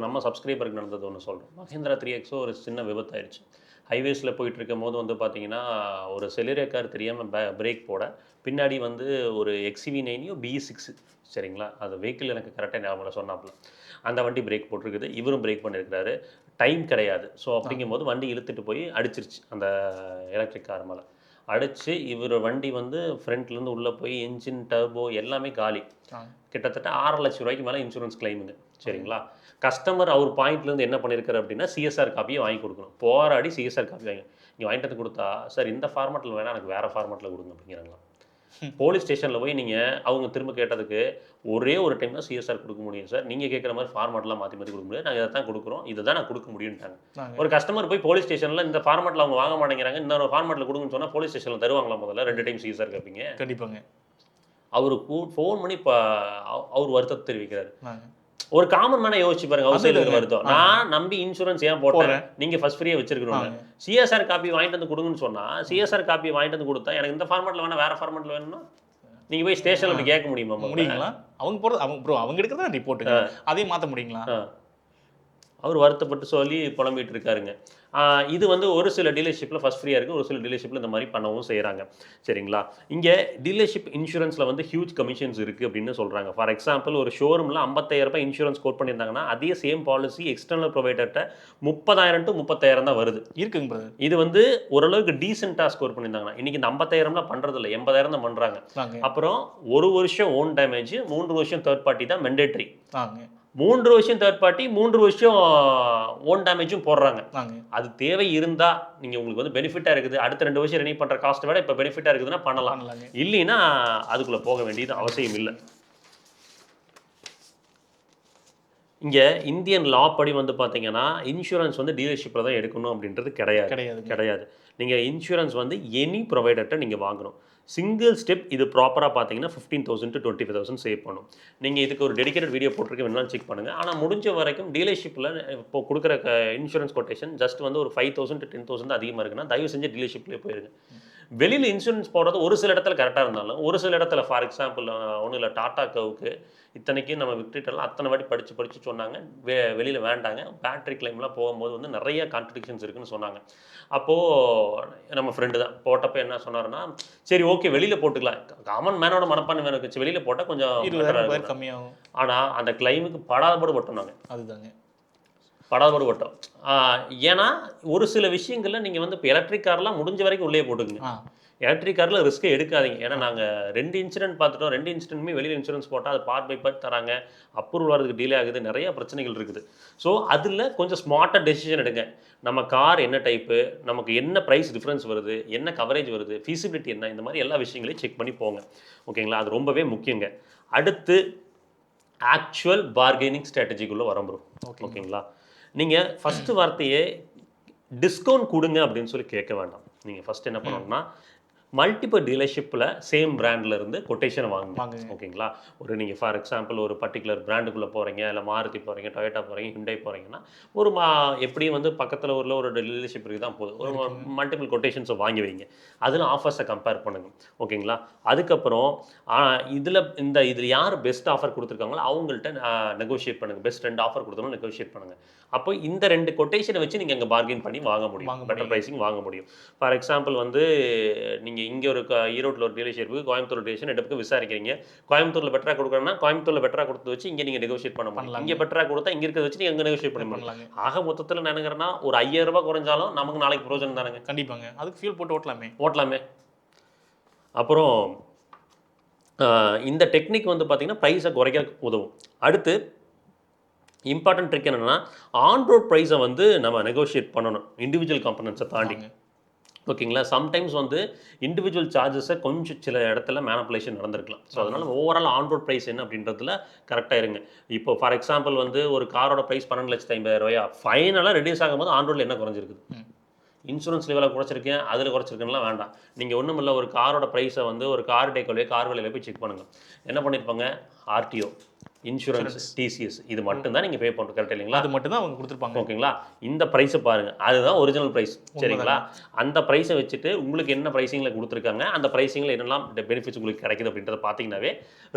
நம்ம சப்ஸ்கிரைபருக்கு நடந்தது ஒன்று சொல்கிறேன். மஹேந்திரா 3XO ஒரு சின்ன விபத்தாயிருச்சு. ஹைவேஸில் போயிட்டுருக்கும் போது வந்து பார்த்தீங்கன்னா ஒரு செலிரே கார் தெரியாமல் பிரேக் போட பின்னாடி வந்து ஒரு XUV9 B6, சரிங்களா? அது வெஹிக்கிள் எனக்கு கரெக்டாக ஞாபகம் சொன்னாப்புல. அந்த வண்டி பிரேக் போட்டிருக்குது, இவரும் பிரேக் பண்ணியிருக்கிறாரு, டைம் கிடையாது. ஸோ அப்படிங்கும்போது வண்டி இழுத்துட்டு போய் அடிச்சிருச்சு அந்த எலக்ட்ரிக் கார் மேலே. அடித்து இவர் வண்டி வந்து ஃப்ரண்ட்லேருந்து உள்ளே போய் என்ஜின் டர்போ எல்லாமே காலி. கிட்டத்தட்ட 6 லட்சம் ரூபாய்க்கு மேலே இன்சூரன்ஸ் கிளைமுங்க. சரிங்களா? கஸ்டமர் அவர் பாயிண்ட்லேருந்து என்ன பண்ணியிருக்காரு அப்படின்னா சிஎஸ்ஆர் காப்பியை வாங்கி கொடுக்கணும். போராடி சிஎஸ்ஆர் காப்பி இங்கே வாங்கிட்டு வந்து கொடுத்தா, சார் இந்த ஃபார்மேட்டில் வேணால் எனக்கு வேறு ஃபார்மேட்டில் கொடுங்க அப்படிங்கிறாங்களா. போலீஸ் ஸ்டேஷனில் போய் நீங்கள் அவங்க திரும்ப கேட்டதுக்கு ஒரே ஒரு டைம் தான் சிஎஸ்ஆர் கொடுக்க முடியும் சார், நீங்கள் கேட்குற மாதிரி ஃபார்மேட்லாம் மாற்றி மாற்றி கொடுக்க முடியாது, நாங்கள் இதை தான் கொடுக்குறோம், இதை தான் நான் கொடுக்க முடியும்ட்டாங்க. ஒரு கஸ்டமர் போய் போலீஸ் ஸ்டேஷனில் இந்த ஃபார்மேட்டில் அவங்க வாங்க மாட்டேங்கிறாங்க, இன்னொரு ஃபார்மேட்டில் கொடுங்கன்னு சொன்னால் போலீஸ் ஸ்டேஷனில் தருவாங்களா? முதல்ல 2 டைம் சிஎஸ்ஆர் கேட்பீங்க. கண்டிப்பாங்க. அவருக்கு ஃபோன் பண்ணி இப்போ அவர் வருத்தத்தை தெரிவிக்கிறாரு. ஒரு காமன் மேனை யோசிச்சு பாருங்க, அவசியம் வருத்தம். நான் நம்பி இன்சூரன்ஸ் ஏன் போட்டேன், நீங்க ஃபர்ஸ்ட் ஃப்ரீயா வச்சிருக்கணும். சிஎஸ்ஆர் காப்பி வாங்கிட்டு வந்து கொடுங்கன்னு சொன்னா சிஎஸ்ஆர் காப்பி வாங்கிட்டு வந்து கொடுத்தா எனக்கு இந்த ஃபார்மேட்ல வேணா வேற ஃபார்மேட்ல வேணும்னா நீங்க போய் ஸ்டேஷன்ல போய் கேட்க முடியுமா? முடியுங்களா? அவங்க போறது அவங்க எடுக்கிறதா ரிப்போர்ட், அதையும் மாற்ற முடியுங்களா? அவர் வருத்தப்பட்டு சொல்லி புலம்பிட்டு இருக்காருங்க. இது வந்து ஒரு சில டீலர்ஷிப்பில் ஃபர்ஸ்ட் ஃப்ரீயாக இருக்குது, ஒரு சில டீலர்ஷிப்பில் இந்த மாதிரி பண்ணவும் செய்கிறாங்க. சரிங்களா? இங்கே டீலர்ஷிப் இன்சூரன்ஸில் வந்து ஹியூஜ் கமிஷன்ஸ் இருக்குது அப்படின்னு சொல்கிறாங்க. ஃபார் எக்ஸாம்பிள் ஒரு ஷோரூமில் 55,000 ரூபாய் இன்சூரன்ஸ் கோட் பண்ணியிருந்தாங்கன்னா அதே சேம் பாலிசி எக்ஸ்டர்னல் ப்ரொவைடர்கிட்ட 30,000 to 30,000 தான் வருது. இருக்குங்க. இது வந்து ஓரளவுக்கு டீசெண்டாக ஸ்கோர் பண்ணியிருந்தாங்கன்னா இன்றைக்கி இந்த 50,000லாம் பண்ணுறது இல்லை, 80,000 தான் பண்ணுறாங்க. அப்புறம் 1 வருஷம் ஓன் டேமேஜ், 3 வருஷம் தேர்ட் பார்ட்டி தான் மெண்டேட்ரி. 3 வருஷம் தேர்ட் பார்ட்டி, 3 வருஷம் ஓன் டேமேஜும் போடுறாங்க. அது தேவை இருந்தா நீங்க உங்களுக்கு வந்து பெனிஃபிட்டா இருக்குது, அடுத்த 2 வருஷம் ரெனியூ பண்ற காஸ்ட் விட இப்ப பெனிஃபிட்டா இருக்குதுன்னா பண்ணலாம், இல்லைன்னா அதுக்குள்ள போக வேண்டியது அவசியம் இல்லை. இங்க இந்தியன் லா படி வந்து பாத்தீங்கன்னா இன்சூரன்ஸ் வந்து டீலர்ஷிப்ல தான் எடுக்கணும் அப்படின்றது கிடையாது. நீங்க இன்சூரன்ஸ் வந்து எனி ப்ரொவைடர்கிட்ட நீங்க வாங்கணும். சிங்கிள் ஸ்டெப் இது ப்ராப்பராக பார்த்தீங்கன்னா 15,000 to 25,000 சேவ் பண்ணும். நீங்கள் இதுக்கு ஒரு டெடிகேட்டட் வீடியோ போட்டிருக்க வேணாலும் செக் பண்ணுங்கள். ஆனால் முடிஞ்ச வரைக்கும் டீலர்ஷிப்பில் இப்போ கொடுக்குற இன்சூரன்ஸ் கொட்டேஷன் ஜஸ்ட் வந்து ஒரு 5,000 to 10,000 அதிகமாக இருக்குன்னா தயவு செஞ்சு டீலர்ஷிப்லேயே போயிருங்க. வெளியில் இன்சூரன்ஸ் போடுறது ஒரு சில இடத்துல கரெக்டாக இருந்தாலும் ஒரு சில இடத்துல ஃபார் எக்ஸாம்பிள் ஒன்றும் இல்லை, டாடா கவுக்கு இத்தனைக்கும் நம்ம விக்டரிட்டெல்லாம் அத்தனை வாட்டி படித்து சொன்னாங்க, வெளியில் வேண்டாங்க, பேட்டரி கிளைம்லாம் போகும்போது வந்து நிறைய கான்ட்ரடிக்ஷன்ஸ் இருக்குன்னு சொன்னாங்க. அப்போது நம்ம ஃப்ரெண்டு தான் போட்டப்போ என்ன சொன்னார்னா, சரி ஓகே வெளியில் போட்டுக்கலாம், காமன் மேனோட மனப்பான்மை வேணும், வெளியில் போட்டால் கொஞ்சம் கம்மியாகும். ஆனால் அந்த கிளைமுக்கு படாதபாடு பட்டோம்னாங்க. அதுதாங்க படாதபாடு பட்டோம். ஏன்னா ஒரு சில விஷயங்கள்ல நீங்கள் வந்து இப்போ எலக்ட்ரிக் கார்லாம் முடிஞ்ச வரைக்கும் உள்ளே போட்டுக்குங்க. எலக்ட்ரிக் காரில் ரிஸ்க்கை எடுக்காதீங்க. ஏன்னா நாங்கள் 2 இன்சிடென்ட் பார்த்துட்டோம், 2 இன்சிடென்ட்டுமே வெளியில் இன்சூரன்ஸ் போட்டால் அது பார்ட் பை பார்ட் தராங்க, அப்ரூவல் வரதுக்கு டிலே ஆகுது, நிறைய பிரச்சனைகள் இருக்குது. ஸோ அதில் கொஞ்சம் ஸ்மார்ட்டாக டெசிஷன் எடுங்க. நம்ம கார் என்ன டைப்பு, நமக்கு என்ன ப்ரைஸ் டிஃப்ரென்ஸ் வருது, என்ன கவரேஜ் வருது, ஃபீசிபிலிட்டி என்ன, இந்த மாதிரி எல்லா விஷயங்களையும் செக் பண்ணி போங்க. ஓகேங்களா? அது ரொம்பவே முக்கியங்க. அடுத்து ஆக்சுவல் பார்கெனிங் ஸ்ட்ராட்டஜிக்குள்ளே வரும் ப்ரோ. ஓகேங்களா? நீங்கள் ஃபஸ்ட்டு வார்த்தையே டிஸ்கவுண்ட் கொடுங்க அப்படின்னு சொல்லி கேட்க வேண்டாம். நீங்கள் ஃபஸ்ட் என்ன பண்ணணும்னா மல்டிபிள் டீலர்ஷிப்பில் சேம் பிராண்டில் இருந்து கொட்டேஷன் வாங்குங்க. ஓகேங்களா? ஒரு நீங்கள் ஃபார் எக்ஸாம்பிள் ஒரு பர்டிகுலர் பிராண்டுக்குள்ளே போகிறீங்க, இல்லை மாருதி போகிறீங்க, டொயோட்டா போகிறீங்க, ஹிண்டை போகிறீங்கன்னா ஒரு எப்படியும் வந்து பக்கத்தில் ஒரு டீலர்ஷிப் இருக்குது தான் போதும், ஒரு மல்டிபிள் கொட்டேஷன்ஸை வாங்கி வைங்க. அதில் ஆஃபர்ஸை கம்பேர் பண்ணுங்கள். ஓகேங்களா? அதுக்கப்புறம் இதில் யார் பெஸ்ட் ஆஃபர் கொடுத்துருக்காங்களோ அவங்கள்ட்ட நெகோஷியேட் பண்ணுங்கள். பெஸ்ட் 2 ஆஃபர் கொடுத்தோம்னா நெகோஷியேட் பண்ணுங்கள். அப்போ இந்த 2 கொட்டேஷனை வச்சு நீங்கள் அங்கே பார்கெயின் பண்ணி வாங்க முடியும், பெட்டர் ப்ரைஸிங் வாங்க முடியும். ஃபார் எக்ஸாம்பிள் வந்து நீங்கள் இங்கே ஒரு ஈரோட்டில் ஒரு டீலர்ஷிப் இருக்குது, கோயம்புத்தூர் டீலர்ஷிப் 2 பக்கம் விசாரிக்கிறீங்க. கோயம்புத்தூரில் பெட்டராக கொடுக்குறேன்னா கோயம்புத்தூரில் பெட்டராக கொடுத்து வச்சு இங்கே நீங்கள் நெகோஷியேட் பண்ண முடியும். இங்கே பெட்டராக கொடுத்தா இங்கே இருக்கிறத வச்சு நீங்கள் அங்கே நெகோஷியேட் பண்ண முடியும். ஆக மொத்தத்தில் நினைக்கிறேன்னா ஒரு 5,000 ரூபாய் குறைஞ்சாலும் நமக்கு நாளைக்கு பிரோஜனம் தானுங்க. கண்டிப்பாங்க. அதுக்கு ஃபியூல் போட்டு ஓட்டலாமே. அப்புறம் இந்த டெக்னிக் வந்து பார்த்தீங்கன்னா ப்ரைஸை குறைக்க உதவும். அடுத்து இம்பார்ட்டன்ட் ட்ரிக் என்னென்னா ஆன் ரோட் ப்ரைஸை வந்து நம்ம நெகோஷியேட் பண்ணணும், இண்டிவிஜுவல் காம்பனன்ட்ஸை தாண்டி. ஓகேங்களா? சம்டைம்ஸ் வந்து இண்டிவிஜுவல் சார்ஜஸை கொஞ்சம் சில இடத்துல மேனிப்புலேஷன் நடந்திருக்கலாம். ஸோ அதனால் ஓவரால் ஆன் ரோட் ப்ரைஸ் என்ன அப்படின்றதுல கரெக்டாக இருங்க. இப்போ ஃபார் எக்ஸாம்பிள் வந்து ஒரு காரோட ப்ரைஸ் 12,50,000 ஃபைனலாக ரெடியூஸ் ஆகும்போது ஆன் ரோடில் என்ன குறைஞ்சிருக்குது? இன்சூரன்ஸ் லெவலில் குறைச்சிருக்கேன், அதில் குறைச்சிருக்கேன்லாம் வேண்டாம். நீங்கள் ஒன்றும் இல்லை, ஒரு காரோட ப்ரைஸை வந்து ஒரு கார் டேக்கோலையே கார் விலையில் போய் செக் பண்ணுங்கள். என்ன பண்ணியிருப்பாங்க? ஆர்டிஓ, இன்சூரன்ஸ், டிசிஎஸ், இது மட்டும் தான் நீங்கள் பே பண்ணுறது. கரெக்ட் இல்லைங்களா? அது மட்டும் தான் அவங்க கொடுத்துருப்பாங்க. ஓகேங்களா? இந்த ப்ரைஸை பாருங்கள், அதுதான் ஒரிஜினல் ப்ரைஸ். சரிங்களா? அந்த ப்ரைஸை வச்சுட்டு உங்களுக்கு என்ன ப்ரைஸிங்கில் கொடுத்துருக்காங்க, அந்த ப்ரைஸிங்கில் என்னெல்லாம் பெனிஃபிட்ஸ் உங்களுக்கு கிடைக்குது அப்படின்றத பார்த்தீங்கன்னாவே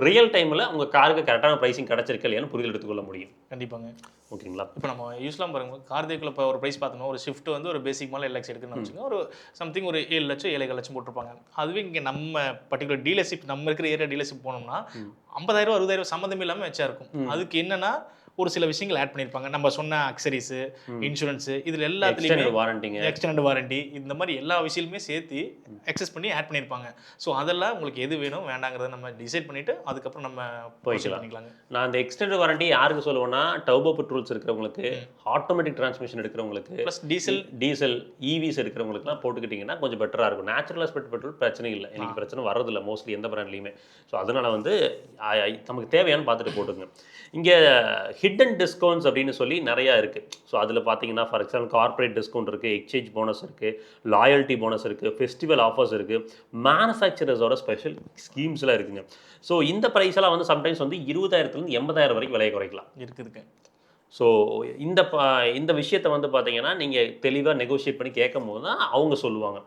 ரியல் டைமில் உங்கள் காருக்கு கரெக்டான ப்ரைஸிங் கிடச்சிருக்கு இல்லையான்னு புரிதல் எடுத்துக்கொள்ள முடியும். கண்டிப்பாங்க. ஓகேங்களா? இப்போ நம்ம யூஸ்லாம் பாருங்க, கார் தேக்கில் இப்போ ஒரு ப்ரைஸ் பார்த்தோம்னா ஒரு ஷிஃப்ட் வந்து ஒரு பேசிக் மேலே 7 லட்சம் எடுக்குன்னு வச்சுக்கோங்க, ஒரு சம்திங் ஒரு 7 லட்சம் 7,5 லட்சம் போட்டிருப்பாங்க. அதுவே இங்கே நம்ம பர்டிகுலர் டீலர்ஷிப், நம்ம இருக்கிற ஏரியா டீலர்ஷிப் போனோம்னா 50,000 60,000 சம்மந்தம் இல்லாமல் வச்சா இருக்கும். அதுக்கு என்னன்னா ஒரு சில விஷயங்கள் ஆட் பண்ணியிருப்பாங்க. நம்ம சொன்ன அக்சரிஸு, இன்சூரன்ஸு இதில் எல்லாத்துலேயுமே வாரண்டிங்க, எக்ஸ்டெண்டட் வாரண்டி இந்த மாதிரி எல்லா விஷயங்களுமே சேர்த்து எக்ஸஸ் பண்ணி ஆட் பண்ணியிருப்பாங்க. ஸோ அதெல்லாம் உங்களுக்கு எது வேணும் வேண்டாங்கிறத நம்ம டிசைட் பண்ணிவிட்டு அதுக்கப்புறம் நம்ம பண்ணிக்கலாங்க. நான் அந்த எக்ஸ்டெண்டட் வாரண்டி யாருக்கு சொல்லுவேன்னா, டர்போ பெட்ரோல்ஸ் இருக்கிறவங்களுக்கு, ஆட்டோமேட்டிக் டிரான்ஸ்மிஷன் எடுக்கிறவங்களுக்கு, ப்ளஸ் டீசல் ஈவிஸ் எடுக்கிறவங்களுக்குலாம் போட்டுக்கிட்டிங்கன்னா கொஞ்சம் பெட்டராக இருக்கும். நேச்சுரல் ஆஸ்பெக்ட் பெட்ரோல் பிரச்சனை இல்லை, எனக்கு பிரச்சனை வரதில்லை மோஸ்ட்லி எந்த பிராண்ட்லையுமே. ஸோ அதனால் வந்து நமக்கு தேவையானு பார்த்துட்டு போட்டுங்க. இங்கே ஹிடன் டிஸ்கவுண்ட்ஸ் அப்படின்னு சொல்லி நிறையா இருக்குது. ஸோ அதில் பார்த்தீங்கன்னா ஃபார் எக்ஸாம்பிள் கார்ப்பரேட் டிஸ்கவுண்ட் இருக்குது, எக்ஸ்சேஞ்ச் போனஸ் இருக்குது, லாயல்ட்டி போனஸ் இருக்குது, ஃபெஸ்டிவல் ஆஃபர்ஸ் இருக்குது, மேனுஃபேக்சரர்ஸோட ஸ்பெஷல் ஸ்கீம்ஸ்லாம் இருக்குங்க. ஸோ இந்த ப்ரைஸெல்லாம் வந்து சம்டைம்ஸ் வந்து 20,000 80,000 வரைக்கும் விலையை குறைக்கலாம் இருக்குதுங்க. ஸோ இந்த விஷயத்தை வந்து பார்த்தீங்கன்னா நீங்கள் தெளிவாக நெகோஷியேட் பண்ணி கேட்கும் போது தான் அவங்க சொல்லுவாங்க.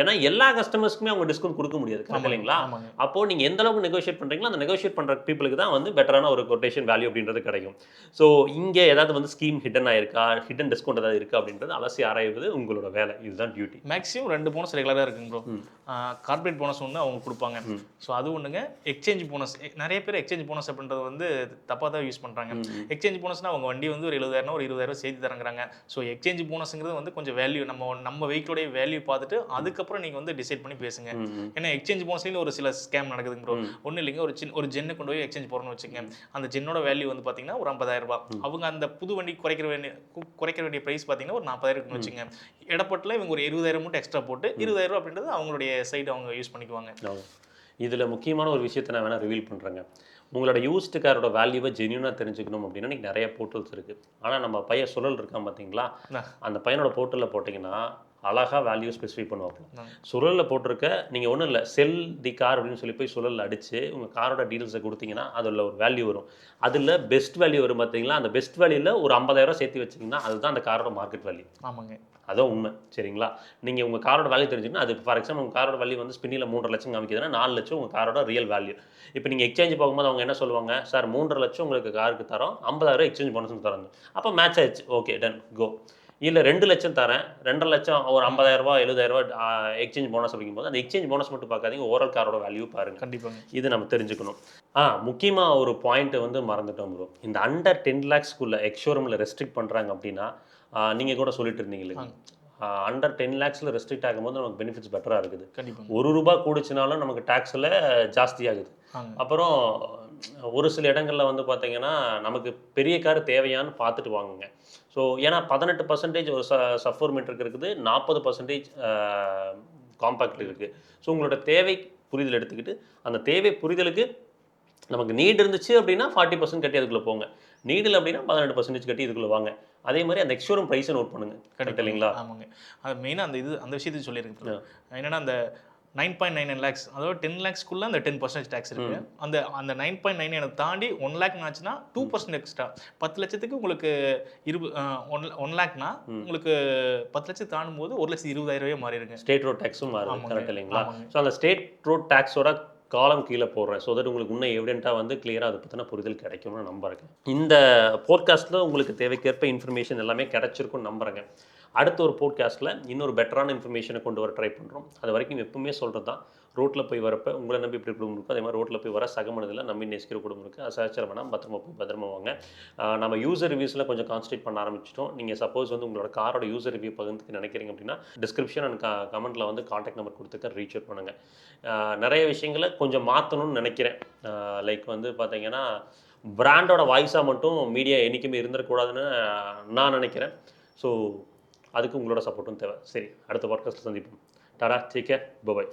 ஏன்னா எல்லா கஸ்டமர்ஸ்க்குமே அவங்க டிஸ்கவுண்ட் கொடுக்க முடியாது, கரெக்ட் இல்லைங்களா? அப்போது நீங்கள் எந்த அளவுக்கு நெகோஷியேட் பண்ணுறீங்களோ அந்த நெகோஷியேட் பண்ணுற பீப்புளுக்கு தான் வந்து பெட்டரான ஒரு கொட்டேஷன் வேல்யூ அப்படின்றது கிடைக்கும். ஸோ இங்கே ஏதாவது வந்து ஸ்கீம் ஹிடன் ஆயிருக்கா, ஹிடன் டிஸ்கவுண்ட் ஏதாவது இருக்கா அப்படின்றது அலசி ஆராய்வது உங்களோட வேலை. இதுதான் டியூட்டி. மேக்ஸிமம் 2 போனஸ் ரெகுலராக இருக்குங்க ப்ரோ. கார்பரேட் போனஸ் ஒன்று அவங்க கொடுப்பாங்க. ஸோ அது ஒன்றுங்க. எக்ஸ்சேஞ்ச் போனஸ் நிறைய பேர் எக்ஸ்சேஞ்ச் போனஸ் அப்படின்றது வந்து தப்பாக தான் யூஸ் பண்ணுறாங்க. எக்ஸ்சேஞ்ச் போனஸ்னால் அவங்க வண்டி வந்து ஒரு 70,000 ஒரு 20,000 சேர்த்து தரங்கிறாங்க. ஸோ எக்ஸ்சேஞ்ச் போனஸ்ங்கிறது வந்து கொஞ்சம் வேல்யூ நம்ம வெஹிக்கிளோடைய வேல்யூ பார்த்துட்டு அதுக்கப்புறம் நீங்கள் வந்து டிசைட் பண்ணி பேசுங்க. ஏன்னா எக்ஸ்சேஞ்ச் போனஸ்லேயும் ஒரு சில ஸ்கேம் நடக்குதுங்க ப்ரோ. ஒன்றும் இல்லைங்க, ஒரு ஜென்னை கொண்டு போய் எக்ஸ்சேஞ்ச் போகிறோன்னு வச்சுக்கோங்க. அந்த ஜென்னோட வேல்யூ வந்து பார்த்தீங்கன்னா ஒரு 50,000 ரூபாய். அவங்க அந்த புது வண்டி குறைக்க வேண்டிய ப்ரைஸ் பார்த்தீங்கன்னா ஒரு 40,000 வச்சுங்க. இடப்பட்டில் இவங்க ஒரு 20,000 மட்டும் எக்ஸ்ட்ரா போட்டு 20,000 அப்படின்றது அவங்களுடைய சைடு அவங்க யூஸ் பண்ணிக்குவாங்க. இதில் முக்கியமான ஒரு விஷயத்தை நான் வேணால் ரிவீல் பண்ணுறேங்க. உங்களோட யூஸ்டு காரோட வேல்யூவை ஜென்யூனாக தெரிஞ்சுக்கணும் அப்படின்னா இன்றைக்கி நிறைய போர்ட்டல்ஸ் இருக்குது. ஆனால் நம்ம பையன் சுழல் இருக்கான் பார்த்தீங்களா, அந்த பையனோட போர்ட்டலில் போட்டிங்கன்னா அழகாக வேல்யூ ஸ்பெசிஃபை பண்ணுவாங்க. சுழலில் போட்டிருக்க நீங்கள் ஒன்றும் இல்லை, செல் தி கார் அப்படின்னு சொல்லி போய் சுழலில் அடித்து உங்கள் காரோட டீட்டெயில்ஸை கொடுத்தீங்கன்னா அதில் ஒரு வேல்யூ வரும். அதில் பெஸ்ட் வேல்யூ வரும் பார்த்தீங்களா, அந்த பெஸ்ட் வேல்யூவில் ஒரு 50,000 சேர்த்து வச்சிங்கன்னா அதுதான் அந்த காரோட மார்க்கெட் வேல்யூ. ஆமாங்க, அதான் உண்மை. சரிங்களா? நீங்கள் உங்கள் காரோட வேல்யூ தெரிஞ்சுன்னா அது ஃபார் எக்ஸாம்பிள் உங்கள் காரோட வேல்யூ வந்து ஸ்பின்னில் 3.5 லட்சம் காமிக்குதுன்னா 4 லட்சம் உங்கள் காரோட ரியல் வேல்யூ. இப்போ நீங்கள் எக்ஸ்சேஞ்ச் போகும்போது அவங்க என்ன சொல்லுவாங்க, சார் 3.5 லட்சம் உங்களுக்கு காருக்கு தரோம், 50,000 எக்ஸ்சேஞ்ச் போனஸ் தரோம். அப்போ மேட்ச் ஆயிடுச்சு, ஓகே டன் கோ. இல்லை 2 லட்சம் தரேன், 2.5 லட்சம் ஒரு 50,000 70,000 எக்ஸ்சேஞ்ச் போனஸ் அப்படிங்கும்போது அந்த எக்ஸ்சேஞ்ச் போனஸ் மட்டும் பார்க்காதீங்க, ஓவரால் காரோட வேல்யூ பாருங்கள். கண்டிப்பாக இது நம்ம தெரிஞ்சுக்கணும். முக்கியமாக ஒரு பாயிண்ட்டை வந்து மறந்துட்டோம் ப்ரோ. இந்த அண்டர் 10 lakhsக்குள்ளே எக்ஸ்ஷோரூமில் ரெஸ்ட்ரிக்ட் பண்ணுறாங்க அப்படின்னா நீங்கள் கூட சொல்லிட்டு இருந்தீங்களே, அண்டர் 10 lakhsல ரெஸ்ட்ரிக்ட் ஆகும்போது நமக்கு பெனிஃபிட்ஸ் பெட்டராக இருக்குது. ₹1 கூடுச்சுனாலும் நமக்கு டேக்ஸில் ஜாஸ்தி ஆகுது. அப்புறம் ஒரு சில இடங்களில் வந்து பார்த்தீங்கன்னா நமக்கு பெரிய கார் தேவையான்னு பார்த்துட்டு வாங்குங்க. ஸோ ஏன்னா 18% ஒரு சஃபோர் மீட்டருக்கு இருக்குது, 40% காம்பேக்ட் இருக்குது. ஸோ உங்களோட தேவை புரிதல் எடுத்துக்கிட்டு அந்த தேவை புரிதலுக்கு நமக்கு நீட் இருந்துச்சு அப்படின்னா 40% கட்டி அதுக்குள்ளே போங்க, நீடில் அப்படின்னா 18% கட்டி இதுக்குள்ளே வாங்க. அதே மாதிரி அந்த எக்ஸ்ஷோரூம் ப்ரைஸை நோட் பண்ணுங்க, கரெக்ட் இல்லைங்களா? ஆமாங்க, அது மெயினாக அந்த விஷயத்தையும் சொல்லியிருக்கு. என்னன்னா அந்த 9.99 lakhs, அதாவது 10 lakhsக்குள்ள அந்த 10% டேக்ஸ் இருக்கு. அந்த 9.99 தாண்டி 1 lakh ஆச்சுன்னா 2% எக்ஸ்ட்ரா. 10 லட்சத்துக்கு உங்களுக்கு 1 lakhனா உங்களுக்கு 10 லட்சம் தாண்டும் போது 1,20,000 மாறிடுங்க. ஸ்டேட் ரோட் டேக்ஸும் மாறும், கரெக்ட் இல்லைங்களா? ஸோ அந்த ஸ்டேட் ரோட் டேக்ஸோட காலம் கீழே போடுறேன். ஸோ தட் உங்களுக்கு இன்னும் எவிடென்ட்டாக வந்து கிளியராக அதை பற்றின புரிதல் கிடைக்கும்னு நம்புறேங்க. இந்த போட்காஸ்ட்டில் உங்களுக்கு தேவைக்கேற்ப இன்ஃபர்மேஷன் எல்லாமே கிடைச்சிருக்கும்னு நம்புறேங்க. அடுத்த ஒரு போட்காஸ்ட்டில் இன்னொரு பெட்டரான இன்ஃபர்மேஷனை கொண்டு வர ட்ரை பண்ணுறோம். அது வரைக்கும் எப்பவுமே சொல்கிறது தான், ரோட்டில் போய் வரப்போ உங்களை நம்பி இப்படி குடும்பம் இருக்கும், அதே மாதிரி ரோட்டில் போய் வர சக மனிதனில் நம்பி நேசிக்கிற குடும்பம் இருக்குது. அசாச்சரம் வேணாம், பத்திரமா வாங்க. நம்ம யூசர் ரிவ்யூஸில் கொஞ்சம் கான்சன்ட்ரேட் பண்ண ஆரம்பிச்சிட்டோம். நீங்கள் சப்போஸ் வந்து உங்களோட காரோட யூசர் ரிவ்யூ பகிர்ந்துக்கு நினைக்கிறீங்க அப்படின்னா டிஸ்கிரிப்ஷன் அண்ட் கமெண்ட்டில் வந்து காண்டாக்ட் நம்பர் கொடுத்துக்க ரீச் அவுட் பண்ணுங்கள். நிறைய விஷயங்களை கொஞ்சம் மாற்றணும்னு நினைக்கிறேன். லைக் வந்து பார்த்தீங்கன்னா பிராண்டோட வாய்ஸாக மட்டும் மீடியா என்றைக்குமே இருந்துடக்கூடாதுன்னு நான் நினைக்கிறேன். ஸோ அதுக்கு உங்களோட சப்போர்ட்டும் தேவை. சரி, அடுத்த பாட்காஸ்ட்டில் சந்திப்போம். Ta-ta, take care, by.